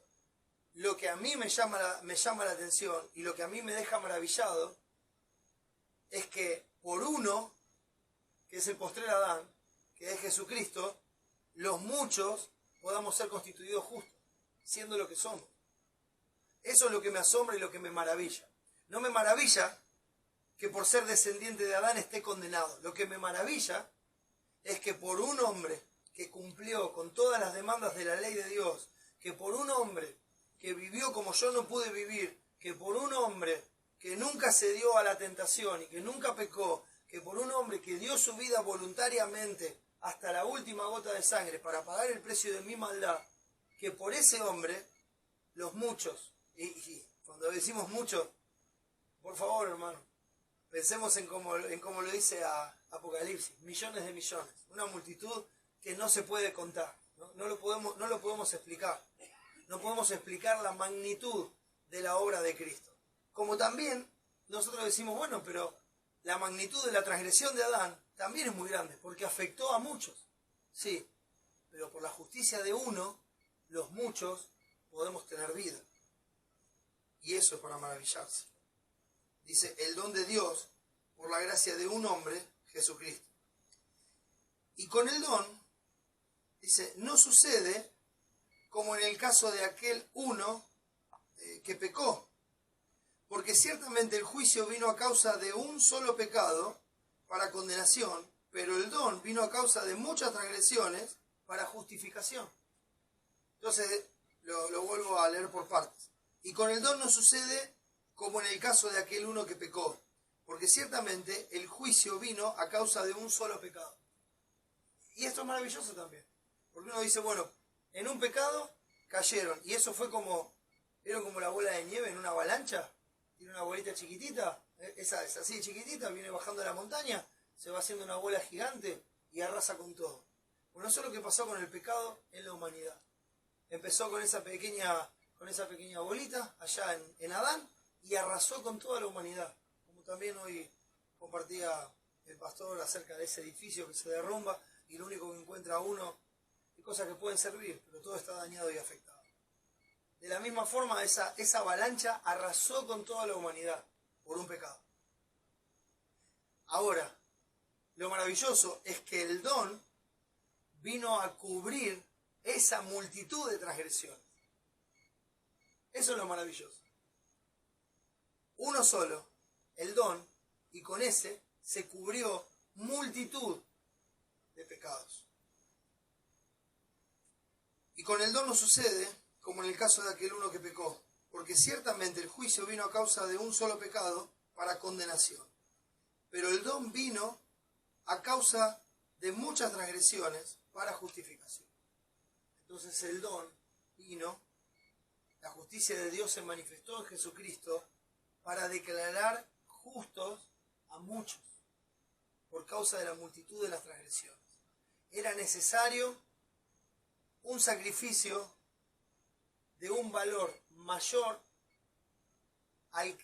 Lo que a mí me llama la atención y lo que a mí me deja maravillado es que por uno, que es el postrer Adán, que es Jesucristo, los muchos podamos ser constituidos justos, siendo lo que somos. Eso es lo que me asombra y lo que me maravilla. No me maravilla que por ser descendiente de Adán esté condenado. Lo que me maravilla es que por un hombre que cumplió con todas las demandas de la ley de Dios, que por un hombre que vivió como yo no pude vivir, que por un hombre que nunca cedió a la tentación y que nunca pecó, que por un hombre que dio su vida voluntariamente hasta la última gota de sangre para pagar el precio de mi maldad, que por ese hombre, los muchos, y cuando decimos muchos, por favor, hermano, pensemos en cómo lo dice Apocalipsis, millones de millones, una multitud que no se puede contar, no lo podemos explicar. No podemos explicar la magnitud de la obra de Cristo. Como también nosotros decimos, bueno, pero la magnitud de la transgresión de Adán también es muy grande, porque afectó a muchos. Sí, pero por la justicia de uno, los muchos podemos tener vida. Y eso es para maravillarse. Dice, el don de Dios por la gracia de un hombre, Jesucristo. Y con el don, dice, no sucede como en el caso de aquel uno que pecó. Porque ciertamente el juicio vino a causa de un solo pecado para condenación, pero el don vino a causa de muchas transgresiones para justificación. Entonces, lo vuelvo a leer por partes. Y con el don no sucede como en el caso de aquel uno que pecó, porque ciertamente el juicio vino a causa de un solo pecado. Y esto es maravilloso también, porque uno dice, bueno, en un pecado cayeron, y eso fue ¿vieron como la bola de nieve en una avalancha? Tiene una bolita chiquitita, esa es así chiquitita, viene bajando la montaña, se va haciendo una bola gigante y arrasa con todo. Bueno, eso es lo que pasó con el pecado en la humanidad. Empezó con esa pequeña bolita allá en Adán y arrasó con toda la humanidad. Como también hoy compartía el pastor acerca de ese edificio que se derrumba y lo único que encuentra uno es cosas que pueden servir, pero todo está dañado y afectado. De la misma forma, esa avalancha arrasó con toda la humanidad por un pecado. Ahora, lo maravilloso es que el don vino a cubrir esa multitud de transgresiones. Eso es lo maravilloso. Uno solo, el don, y con ese se cubrió multitud de pecados. Y con el don no sucede como en el caso de aquel uno que pecó, porque ciertamente el juicio vino a causa de un solo pecado para condenación, pero el don vino a causa de muchas transgresiones para justificación. Entonces el don vino, la justicia de Dios se manifestó en Jesucristo para declarar justos a muchos por causa de la multitud de las transgresiones. Era necesario un sacrificio de un valor mayor al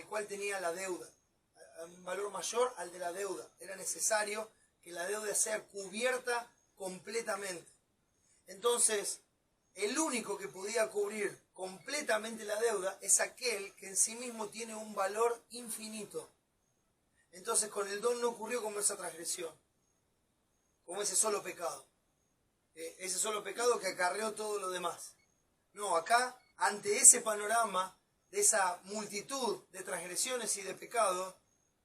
cual tenía la deuda, un valor mayor al de la deuda. Era necesario que la deuda sea cubierta completamente. Entonces, el único que podía cubrir completamente la deuda es aquel que en sí mismo tiene un valor infinito. Entonces, con el don no ocurrió como esa transgresión, como ese solo pecado. Ese solo pecado que acarreó todo lo demás. No, acá, ante ese panorama de esa multitud de transgresiones y de pecados,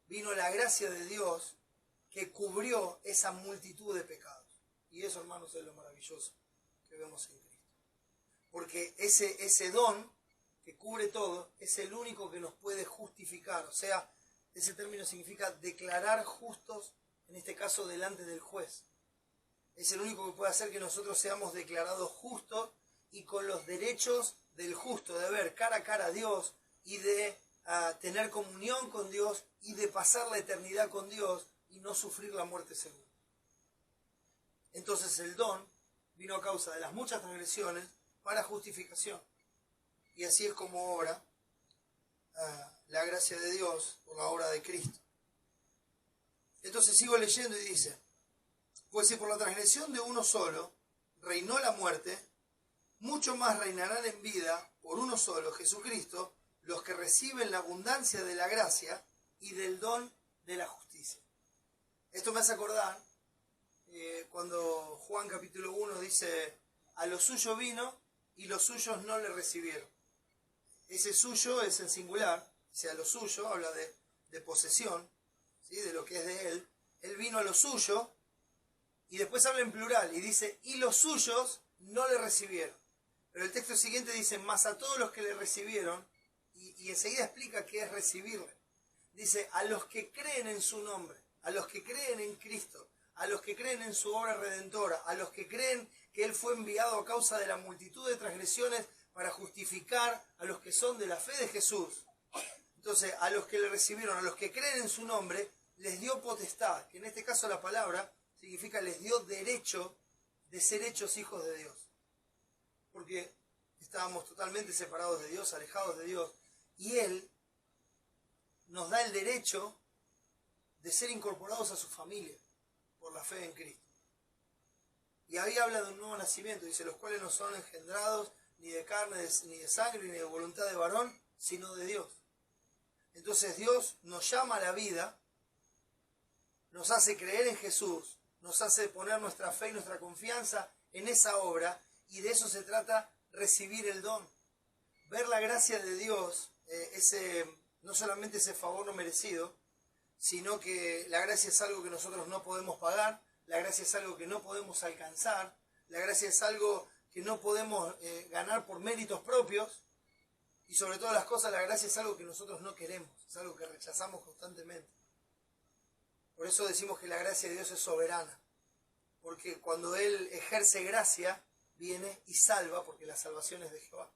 vino la gracia de Dios que cubrió esa multitud de pecados. Y eso, hermanos, es lo maravilloso que vemos en Cristo. Porque ese don que cubre todo es el único que nos puede justificar. O sea, ese término significa declarar justos en este caso delante del juez. Es el único que puede hacer que nosotros seamos declarados justos y con los derechos del justo, de ver cara a cara a Dios y de tener comunión con Dios y de pasar la eternidad con Dios y no sufrir la muerte segunda. Entonces el don vino a causa de las muchas transgresiones para justificación. Y así es como obra la gracia de Dios por la obra de Cristo. Entonces sigo leyendo y dice, pues si por la transgresión de uno solo reinó la muerte, mucho más reinarán en vida por uno solo, Jesucristo, los que reciben la abundancia de la gracia y del don de la justicia. Esto me hace acordar cuando Juan capítulo 1 dice, a lo suyo vino y los suyos no le recibieron. Ese suyo es en singular, o sea, lo suyo habla de posesión, ¿sí? De lo que es de él. Él vino a lo suyo y después habla en plural y dice, y los suyos no le recibieron. Pero el texto siguiente dice, más a todos los que le recibieron, y enseguida explica qué es recibirle. Dice, a los que creen en su nombre, a los que creen en Cristo, a los que creen en su obra redentora, a los que creen que Él fue enviado a causa de la multitud de transgresiones para justificar a los que son de la fe de Jesús. Entonces, a los que le recibieron, a los que creen en su nombre, les dio potestad, que en este caso la palabra significa les dio derecho de ser hechos hijos de Dios. Porque estábamos totalmente separados de Dios, alejados de Dios, y Él nos da el derecho de ser incorporados a su familia por la fe en Cristo. Y ahí habla de un nuevo nacimiento, dice, los cuales no son engendrados ni de carne, ni de sangre, ni de voluntad de varón, sino de Dios. Entonces Dios nos llama a la vida, nos hace creer en Jesús, nos hace poner nuestra fe y nuestra confianza en esa obra, y de eso se trata recibir el don. Ver la gracia de Dios, no solamente ese favor no merecido, sino que la gracia es algo que nosotros no podemos pagar, la gracia es algo que no podemos alcanzar, la gracia es algo que no podemos ganar por méritos propios, y sobre todas las cosas la gracia es algo que nosotros no queremos, es algo que rechazamos constantemente. Por eso decimos que la gracia de Dios es soberana, porque cuando Él ejerce gracia, viene y salva, porque la salvación es de Jehová.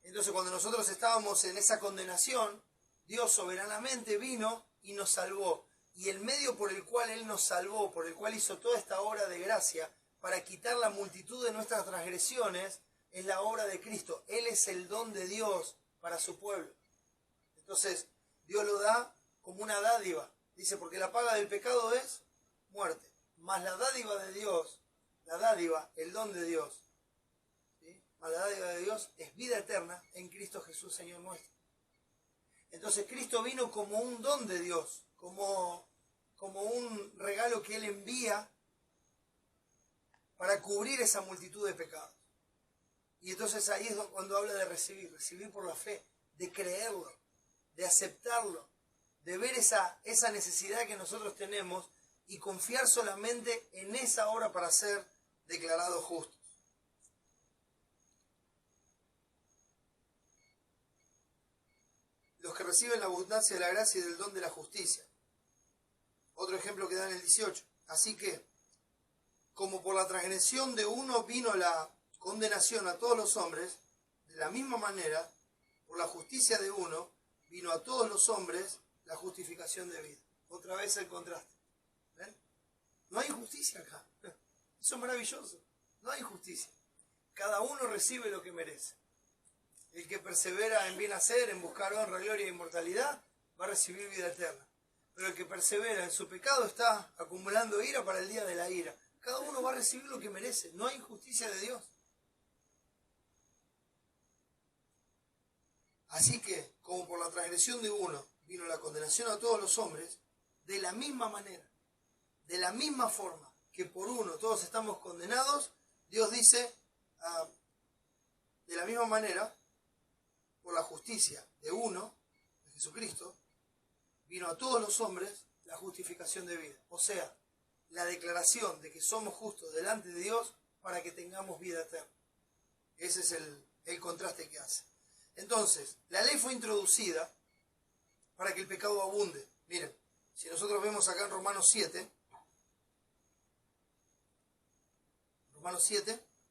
Entonces cuando nosotros estábamos en esa condenación, Dios soberanamente vino y nos salvó. Y el medio por el cual Él nos salvó, por el cual hizo toda esta obra de gracia, para quitar la multitud de nuestras transgresiones, es la obra de Cristo. Él es el don de Dios para su pueblo. Entonces, Dios lo da como una dádiva. Dice, porque la paga del pecado es muerte. Mas la dádiva de Dios, la dádiva, el don de Dios, ¿sí? Mas la dádiva de Dios es vida eterna en Cristo Jesús, Señor nuestro. Entonces, Cristo vino como un don de Dios, como un regalo que Él envía para cubrir esa multitud de pecados. Y entonces ahí es cuando habla de recibir por la fe, de creerlo, de aceptarlo, de ver esa necesidad que nosotros tenemos y confiar solamente en esa obra para ser declarados justos. Los que reciben la abundancia de la gracia y del don de la justicia. Otro ejemplo que da en el 18. Así que, como por la transgresión de uno vino la condenación a todos los hombres, de la misma manera, por la justicia de uno, vino a todos los hombres la justificación de vida. Otra vez el contraste. ¿Ven? No hay injusticia acá. Eso es maravilloso. No hay injusticia. Cada uno recibe lo que merece. El que persevera en bien hacer, en buscar honra, gloria e inmortalidad, va a recibir vida eterna. Pero el que persevera en su pecado está acumulando ira para el día de la ira. Cada uno va a recibir lo que merece. No hay injusticia de Dios. Así que, como por la transgresión de uno vino la condenación a todos los hombres, de la misma manera, de la misma forma que por uno todos estamos condenados, Dios dice, de la misma manera, por la justicia de uno, de Jesucristo, vino a todos los hombres la justificación de vida. O sea, la declaración de que somos justos delante de Dios para que tengamos vida eterna. Ese es el contraste que hace. Entonces, la ley fue introducida para que el pecado abunde. Miren, Si nosotros vemos acá en Romanos 7,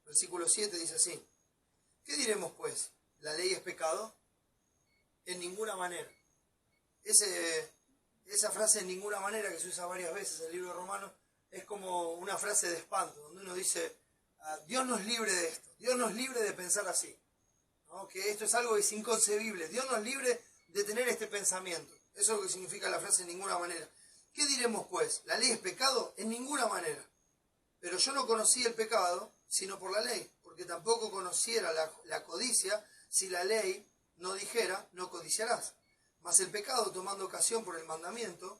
versículo 7 dice así: ¿qué diremos pues? ¿La ley es pecado? En ninguna manera. Esa frase "en ninguna manera", que se usa varias veces en el libro de Romanos, es como una frase de espanto, donde uno dice, Dios nos libre de esto, Dios nos libre de pensar así, ¿no? Que esto es algo que es inconcebible, Dios nos libre de tener este pensamiento. Eso es lo que significa la frase "en ninguna manera". ¿Qué diremos pues? ¿La ley es pecado? En ninguna manera. Pero yo no conocí el pecado sino por la ley, porque tampoco conociera la codicia si la ley no dijera "no codiciarás". Mas el pecado, tomando ocasión por el mandamiento,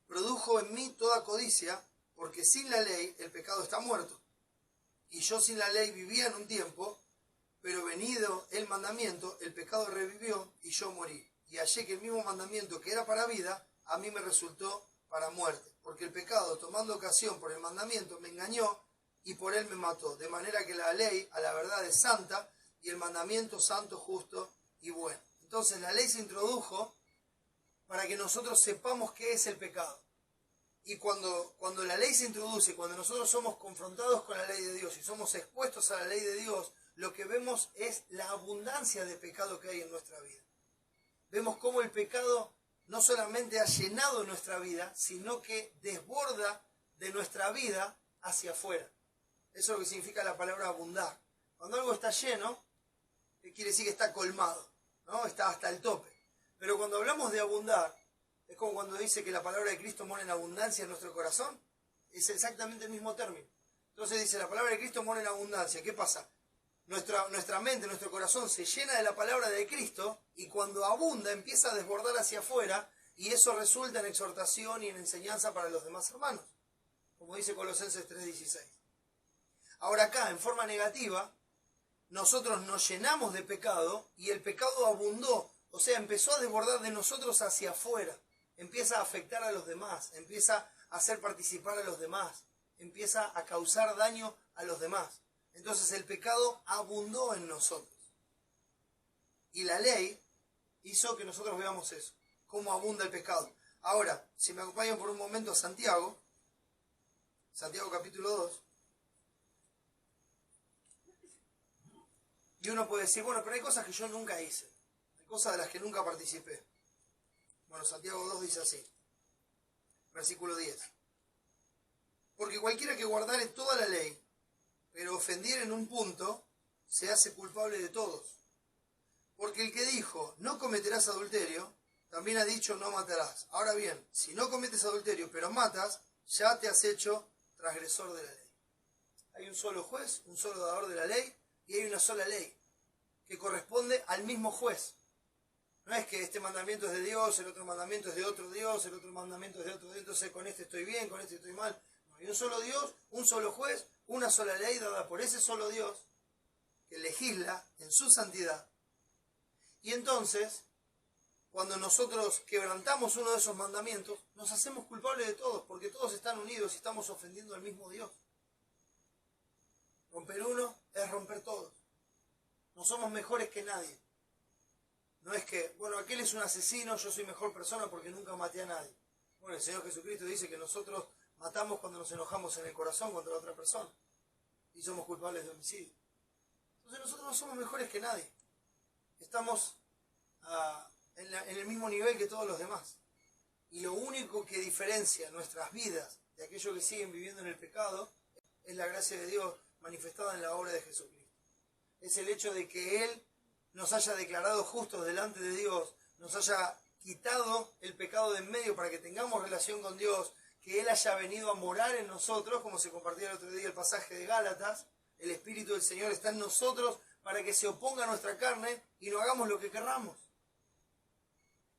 produjo en mí toda codicia, porque sin la ley el pecado está muerto. Y yo sin la ley vivía en un tiempo, pero venido el mandamiento, el pecado revivió y yo morí. Y hallé que el mismo mandamiento que era para vida, a mí me resultó para muerte. Porque el pecado, tomando ocasión por el mandamiento, me engañó y por él me mató. De manera que la ley, a la verdad, es santa y el mandamiento santo, justo y bueno. Entonces la ley se introdujo para que nosotros sepamos qué es el pecado. Y cuando la ley se introduce, cuando nosotros somos confrontados con la ley de Dios y somos expuestos a la ley de Dios, lo que vemos es la abundancia de pecado que hay en nuestra vida. Vemos cómo el pecado no solamente ha llenado nuestra vida, sino que desborda de nuestra vida hacia afuera. Eso es lo que significa la palabra abundar. Cuando algo está lleno, quiere decir que está colmado, ¿no? Está hasta el tope. Pero cuando hablamos de abundar, es como cuando dice que la palabra de Cristo mora en abundancia en nuestro corazón. Es exactamente el mismo término. Entonces dice, la palabra de Cristo mora en abundancia. ¿Qué pasa? Nuestra mente, nuestro corazón se llena de la palabra de Cristo y cuando abunda empieza a desbordar hacia afuera y eso resulta en exhortación y en enseñanza para los demás hermanos. Como dice Colosenses 3:16. Ahora acá, en forma negativa, nosotros nos llenamos de pecado y el pecado abundó. O sea, empezó a desbordar de nosotros hacia afuera. Empieza a afectar a los demás, empieza a hacer participar a los demás, empieza a causar daño a los demás. Entonces el pecado abundó en nosotros. Y la ley hizo que nosotros veamos eso, cómo abunda el pecado. Ahora, si me acompañan por un momento a Santiago capítulo 2. Y uno puede decir, bueno, pero hay cosas que yo nunca hice. Hay cosas de las que nunca participé. Bueno, Santiago 2 dice así, versículo 10. Porque cualquiera que guardare toda la ley, pero ofendiere en un punto, se hace culpable de todos. Porque el que dijo, no cometerás adulterio, también ha dicho, no matarás. Ahora bien, si no cometes adulterio, pero matas, ya te has hecho transgresor de la ley. Hay un solo juez, un solo dador de la ley, y hay una sola ley, que corresponde al mismo juez. No es que este mandamiento es de Dios, el otro mandamiento es de otro Dios, el otro mandamiento es de otro Dios, entonces con este estoy bien, con este estoy mal. No, hay un solo Dios, un solo juez, una sola ley dada por ese solo Dios, que legisla en su santidad. Y entonces, cuando nosotros quebrantamos uno de esos mandamientos, nos hacemos culpables de todos, porque todos están unidos y estamos ofendiendo al mismo Dios. Romper uno es romper todos. No somos mejores que nadie. No es que, bueno, aquel es un asesino, yo soy mejor persona porque nunca maté a nadie. Bueno, el Señor Jesucristo dice que nosotros matamos cuando nos enojamos en el corazón contra la otra persona. Y somos culpables de homicidio. Entonces nosotros no somos mejores que nadie. Estamos en el mismo nivel que todos los demás. Y lo único que diferencia nuestras vidas de aquellos que siguen viviendo en el pecado es la gracia de Dios manifestada en la obra de Jesucristo. Es el hecho de que Él nos haya declarado justos delante de Dios, nos haya quitado el pecado de en medio para que tengamos relación con Dios, que Él haya venido a morar en nosotros, como se compartía el otro día el pasaje de Gálatas. El Espíritu del Señor está en nosotros para que se oponga a nuestra carne y no hagamos lo que querramos.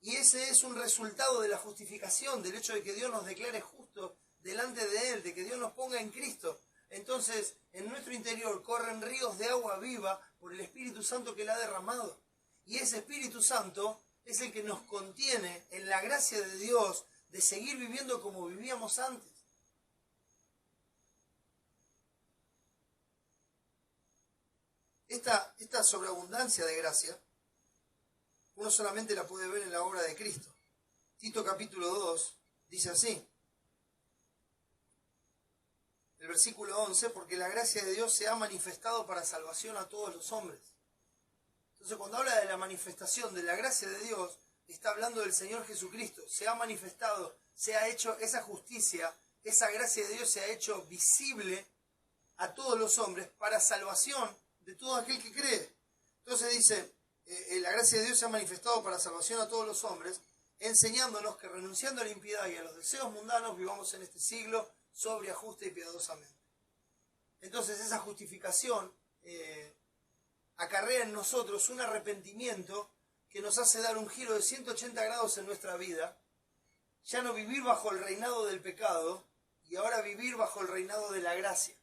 Y ese es un resultado de la justificación, del hecho de que Dios nos declare justos delante de Él, de que Dios nos ponga en Cristo. Entonces, en nuestro interior corren ríos de agua viva por el Espíritu Santo que Él ha derramado. Y ese Espíritu Santo es el que nos contiene en la gracia de Dios de seguir viviendo como vivíamos antes. Esta sobreabundancia de gracia, uno solamente la puede ver en la obra de Cristo. Tito capítulo 2 dice así, el versículo 11, porque la gracia de Dios se ha manifestado para salvación a todos los hombres. Entonces cuando habla de la manifestación de la gracia de Dios, está hablando del Señor Jesucristo. Se ha manifestado, se ha hecho esa justicia, esa gracia de Dios se ha hecho visible a todos los hombres para salvación de todo aquel que cree. Entonces dice, la gracia de Dios se ha manifestado para salvación a todos los hombres, enseñándonos que renunciando a la impiedad y a los deseos mundanos vivamos en este siglo sobria, justa y piadosamente. Entonces esa justificación acarrea en nosotros un arrepentimiento que nos hace dar un giro de 180 grados en nuestra vida, ya no vivir bajo el reinado del pecado y ahora vivir bajo el reinado de la gracia.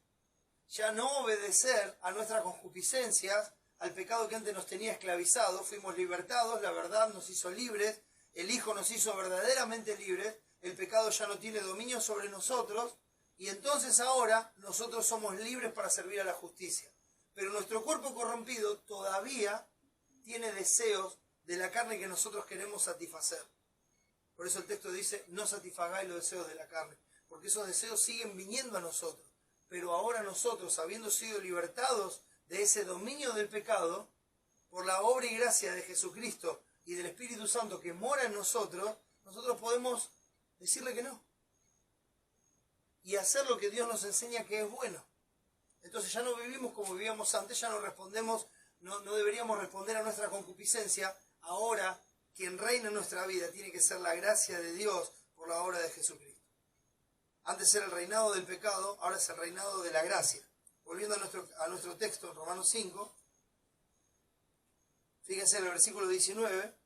Ya no obedecer a nuestras concupiscencias, al pecado que antes nos tenía esclavizados, fuimos libertados, la verdad nos hizo libres, el Hijo nos hizo verdaderamente libres, el pecado ya no tiene dominio sobre nosotros y entonces ahora nosotros somos libres para servir a la justicia. Pero nuestro cuerpo corrompido todavía tiene deseos de la carne que nosotros queremos satisfacer. Por eso el texto dice, no satisfagáis los deseos de la carne, porque esos deseos siguen viniendo a nosotros. Pero ahora nosotros, habiendo sido libertados de ese dominio del pecado, por la obra y gracia de Jesucristo y del Espíritu Santo que mora en nosotros, nosotros podemos decirle que no. Y hacer lo que Dios nos enseña que es bueno. Entonces ya no vivimos como vivíamos antes, ya no respondemos, no deberíamos responder a nuestra concupiscencia. Ahora, quien reina en nuestra vida tiene que ser la gracia de Dios por la obra de Jesucristo. Antes era el reinado del pecado, ahora es el reinado de la gracia. Volviendo a nuestro texto, en Romanos 5, fíjense en el versículo 19,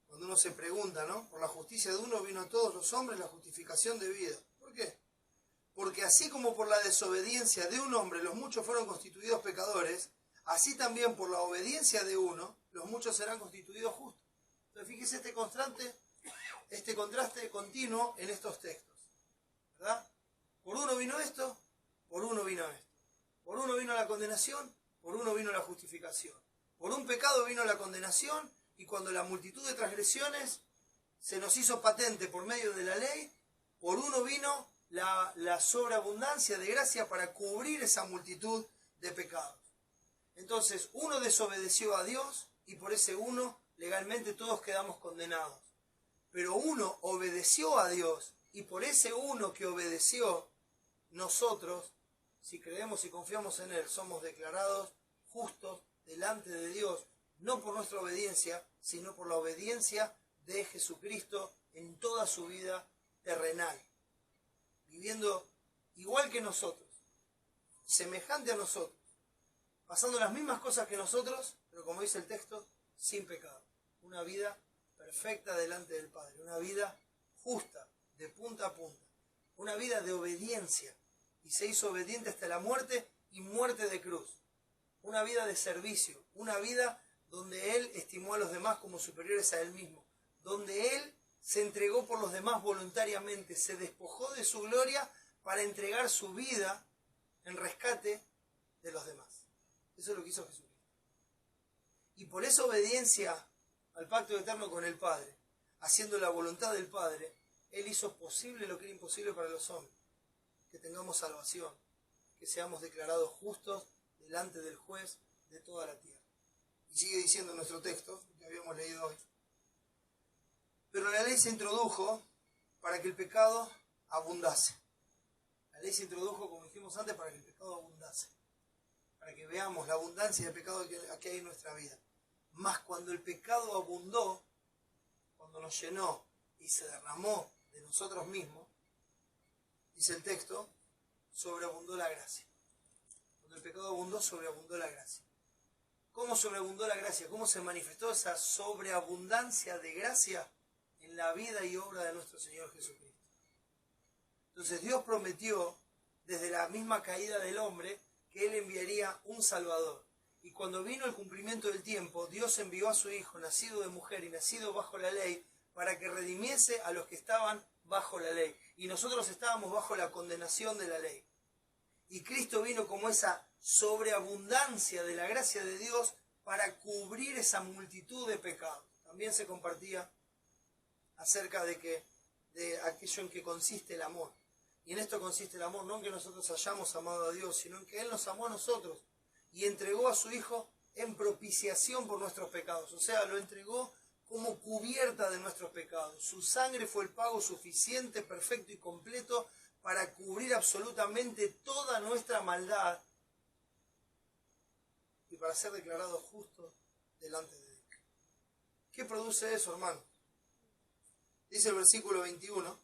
cuando uno se pregunta, ¿no? Por la justicia de uno vino a todos los hombres la justificación de vida. ¿Por qué? Porque así como por la desobediencia de un hombre los muchos fueron constituidos pecadores, así también por la obediencia de uno los muchos serán constituidos justos. Entonces fíjese este contraste continuo en estos textos, ¿verdad? Por uno vino esto, por uno vino esto. Por uno vino la condenación, por uno vino la justificación. Por un pecado vino la condenación y cuando la multitud de transgresiones se nos hizo patente por medio de la ley, por uno vino la sobreabundancia de gracia para cubrir esa multitud de pecados. Entonces, uno desobedeció a Dios y por ese uno legalmente todos quedamos condenados. Pero uno obedeció a Dios y por ese uno que obedeció, nosotros, si creemos y confiamos en Él, somos declarados justos delante de Dios, no por nuestra obediencia, sino por la obediencia de Jesucristo en toda su vida terrenal. Viviendo igual que nosotros, semejante a nosotros, pasando las mismas cosas que nosotros, pero como dice el texto, sin pecado. Una vida perfecta delante del Padre, una vida justa, de punta a punta, una vida de obediencia, y se hizo obediente hasta la muerte y muerte de cruz. Una vida de servicio, una vida donde Él estimó a los demás como superiores a Él mismo, donde Él se entregó por los demás voluntariamente, se despojó de su gloria para entregar su vida en rescate de los demás. Eso es lo que hizo Jesucristo. Y por esa obediencia al pacto eterno con el Padre, haciendo la voluntad del Padre, Él hizo posible lo que era imposible para los hombres, que tengamos salvación, que seamos declarados justos delante del juez de toda la tierra. Y sigue diciendo nuestro texto, que habíamos leído hoy. Pero la ley se introdujo para que el pecado abundase. La ley se introdujo, como dijimos antes, para que el pecado abundase. Para que veamos la abundancia de pecado que hay en nuestra vida. Mas cuando el pecado abundó, cuando nos llenó y se derramó de nosotros mismos, dice el texto, sobreabundó la gracia. Cuando el pecado abundó, sobreabundó la gracia. ¿Cómo sobreabundó la gracia? ¿Cómo se manifestó esa sobreabundancia de gracia en la vida y obra de nuestro Señor Jesucristo? Entonces Dios prometió, desde la misma caída del hombre, que Él enviaría un Salvador. Y cuando vino el cumplimiento del tiempo, Dios envió a su Hijo, nacido de mujer y nacido bajo la ley, para que redimiese a los que estaban bajo la ley. Y nosotros estábamos bajo la condenación de la ley. Y Cristo vino como esa sobreabundancia de la gracia de Dios para cubrir esa multitud de pecados. También se compartía acerca de aquello en que consiste el amor. Y en esto consiste el amor, no en que nosotros hayamos amado a Dios, sino en que Él nos amó a nosotros y entregó a su Hijo en propiciación por nuestros pecados. O sea, lo entregó como cubierta de nuestros pecados. Su sangre fue el pago suficiente, perfecto y completo para cubrir absolutamente toda nuestra maldad y para ser declarados justos delante de Él. ¿Qué produce eso, hermano? Dice el versículo 21,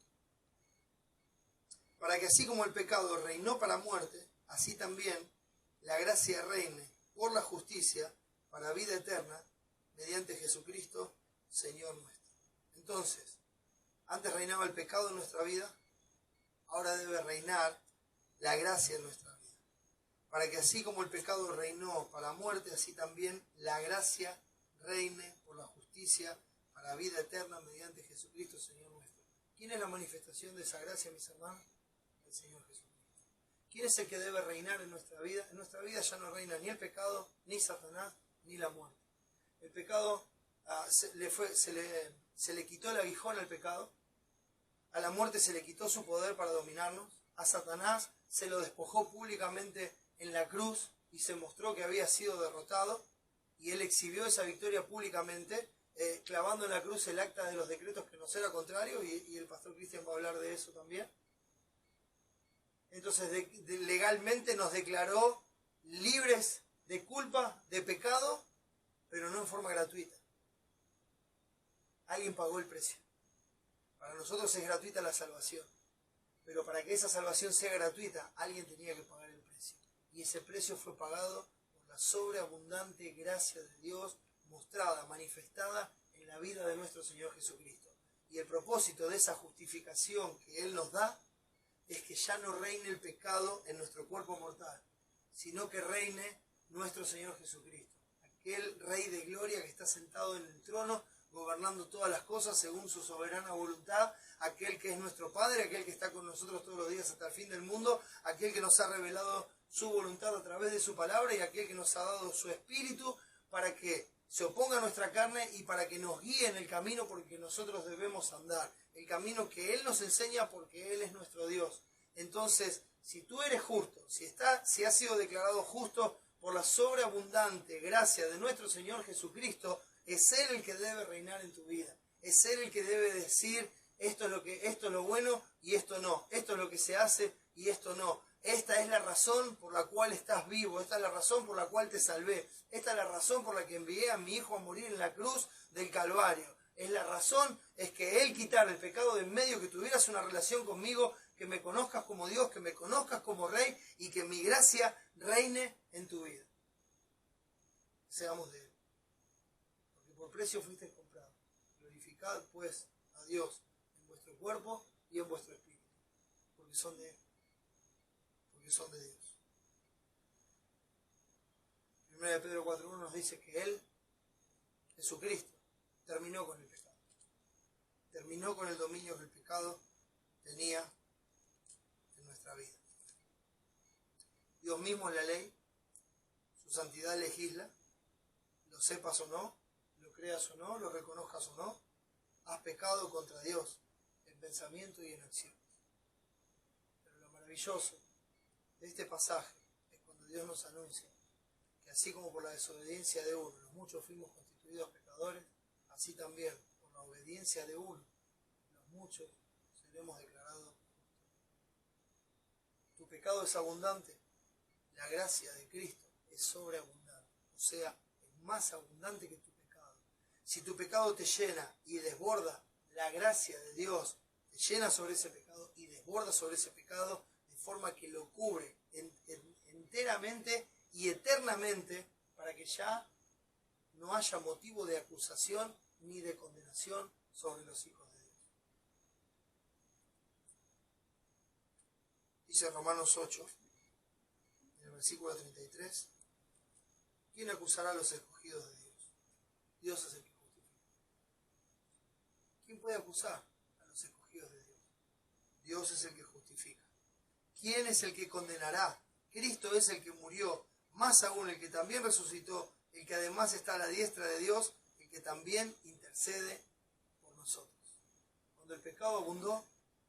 para que así como el pecado reinó para muerte, así también la gracia reine por la justicia para vida eterna mediante Jesucristo, Señor nuestro. Entonces, antes reinaba el pecado en nuestra vida, ahora debe reinar la gracia en nuestra vida. Para que así como el pecado reinó para muerte, así también la gracia reine por la justicia para vida eterna mediante Jesucristo, Señor nuestro. ¿Quién es la manifestación de esa gracia, mis hermanos? El Señor Jesucristo. ¿Quién es el que debe reinar en nuestra vida? En nuestra vida ya no reina ni el pecado, ni Satanás, ni la muerte. El pecado se le quitó el aguijón al pecado, a la muerte se le quitó su poder para dominarnos, a Satanás se lo despojó públicamente en la cruz y se mostró que había sido derrotado, y él exhibió esa victoria públicamente, clavando en la cruz el acta de los decretos que nos era contrario, y el pastor Cristian va a hablar de eso también. Entonces legalmente nos declaró libres de culpa, de pecado, pero no en forma gratuita. Alguien pagó el precio. Para nosotros es gratuita la salvación, pero para que esa salvación sea gratuita, alguien tenía que pagar el precio. Y ese precio fue pagado por la sobreabundante gracia de Dios mostrada, manifestada en la vida de nuestro Señor Jesucristo. Y el propósito de esa justificación que Él nos da es que ya no reine el pecado en nuestro cuerpo mortal, sino que reine nuestro Señor Jesucristo, aquel Rey de gloria que está sentado en el trono, gobernando todas las cosas según su soberana voluntad, aquel que es nuestro Padre, aquel que está con nosotros todos los días hasta el fin del mundo, aquel que nos ha revelado su voluntad a través de su palabra y aquel que nos ha dado su espíritu para que se oponga a nuestra carne y para que nos guíe en el camino porque nosotros debemos andar, el camino que Él nos enseña porque Él es nuestro Dios. Entonces, si tú eres justo, si has sido declarado justo por la sobreabundante gracia de nuestro Señor Jesucristo, es Él el que debe reinar en tu vida. Es Él el que debe decir, esto es lo bueno y esto no. Esto es lo que se hace y esto no. Esta es la razón por la cual estás vivo. Esta es la razón por la cual te salvé. Esta es la razón por la que envié a mi Hijo a morir en la cruz del Calvario. Es la razón, es que Él quitara el pecado de en medio, que tuvieras una relación conmigo, que me conozcas como Dios, que me conozcas como Rey y que mi gracia reine en tu vida. Seamos de Él. Porque por precio fuiste comprado. Glorificad pues a Dios en vuestro cuerpo y en vuestro espíritu. Porque son de Él. Porque son de Dios. 1 Pedro 4.1 nos dice que Él, Jesucristo, terminó con el pecado. Terminó con el dominio que el pecado tenía en nuestra vida. Dios mismo en la ley, su santidad legisla, lo sepas o no, lo creas o no, lo reconozcas o no, has pecado contra Dios en pensamiento y en acción. Pero lo maravilloso de este pasaje es cuando Dios nos anuncia que así como por la desobediencia de uno los muchos fuimos constituidos pecadores, así también por la obediencia de uno los muchos seremos declarados justos. Tu pecado es abundante, la gracia de Cristo es sobreabundante, o sea, es más abundante que tu pecado. Si tu pecado te llena y desborda, la gracia de Dios te llena sobre ese pecado y desborda sobre ese pecado de forma que lo cubre enteramente y eternamente para que ya no haya motivo de acusación ni de condenación sobre los hijos de Dios. Dice Romanos 8, en el versículo 33, ¿quién acusará a los escogidos de Dios? Dios es el que justifica. ¿Quién puede acusar a los escogidos de Dios? Dios es el que justifica. ¿Quién es el que condenará? Cristo es el que murió, más aún el que también resucitó, el que además está a la diestra de Dios, el que también intercede por nosotros. Cuando el pecado abundó,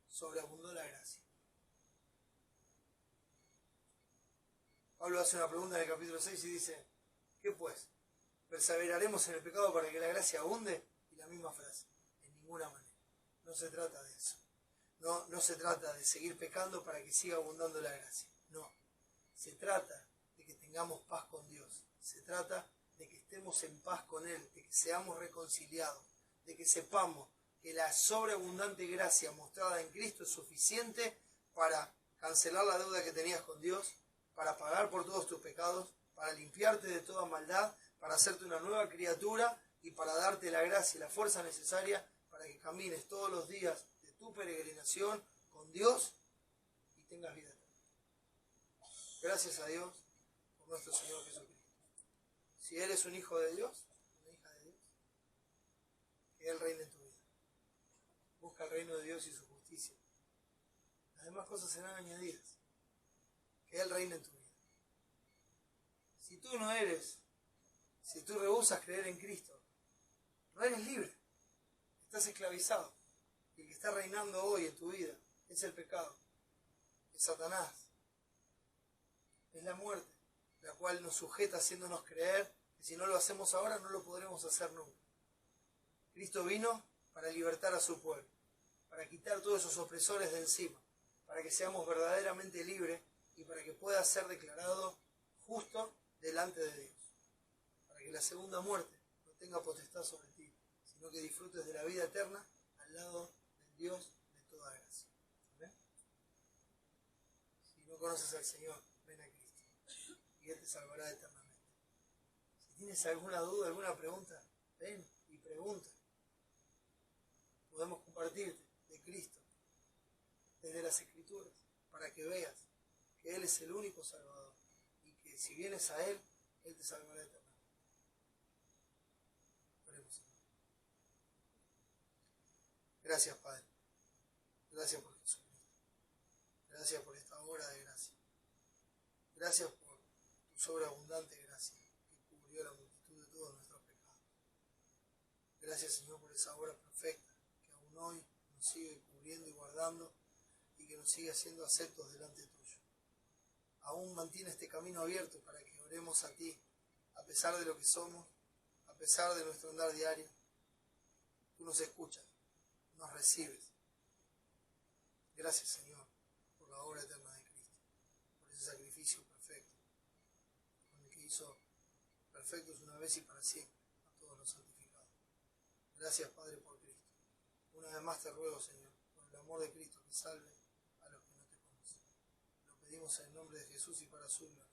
sobreabundó la gracia. Pablo hace una pregunta en el capítulo 6 y dice, ¿qué pues? ¿Perseveraremos en el pecado para que la gracia abunde? Y la misma frase, en ninguna manera. No se trata de eso. No se trata de seguir pecando para que siga abundando la gracia. No. Se trata de que tengamos paz con Dios. Se trata de que estemos en paz con Él, de que seamos reconciliados, de que sepamos que la sobreabundante gracia mostrada en Cristo es suficiente para cancelar la deuda que tenías con Dios, para pagar por todos tus pecados, para limpiarte de toda maldad, para hacerte una nueva criatura y para darte la gracia y la fuerza necesaria para que camines todos los días de tu peregrinación con Dios y tengas vida eterna. Gracias a Dios por nuestro Señor Jesucristo. Si Él es un hijo de Dios, una hija de Dios, que Él reine en tu vida. Busca el reino de Dios y su justicia. Las demás cosas serán añadidas. Que Él reine en tu vida. Si tú no eres, si tú rehusas creer en Cristo, no eres libre. Estás esclavizado. Y el que está reinando hoy en tu vida es el pecado, es Satanás, es la muerte, la cual nos sujeta haciéndonos creer que si no lo hacemos ahora no lo podremos hacer nunca. Cristo vino para libertar a su pueblo, para quitar todos esos opresores de encima, para que seamos verdaderamente libres y para que pueda ser declarado justo delante de Dios, para que la segunda muerte no tenga potestad sobre ti, sino que disfrutes de la vida eterna al lado del Dios de toda gracia. ¿Ven? Si no conoces al Señor, ven a Cristo y Él te salvará eternamente. Si tienes alguna duda, alguna pregunta, ven y pregunta. Podemos compartirte de Cristo desde las Escrituras para que veas que Él es el único Salvador y que si vienes a Él, Él te salvará eternamente. Oremos. Gracias, Padre. Gracias por Jesucristo. Gracias por esta obra de gracia. Gracias por tu sobreabundante gracia que cubrió la multitud de todos nuestros pecados. Gracias, Señor, por esa obra perfecta que aún hoy nos sigue cubriendo y guardando y que nos sigue haciendo aceptos delante tuyo. Aún mantiene este camino abierto para que oremos a ti, a pesar de lo que somos, a pesar de nuestro andar diario. Tú nos escuchas, nos recibes. Gracias, Señor, por la obra eterna de Cristo, por ese sacrificio perfecto, con el que hizo perfectos una vez y para siempre a todos los santificados. Gracias, Padre, por Cristo. Una vez más te ruego, Señor, por el amor de Cristo, que salve a los que no te conocen. Lo pedimos en el nombre de Jesús y para su gloria.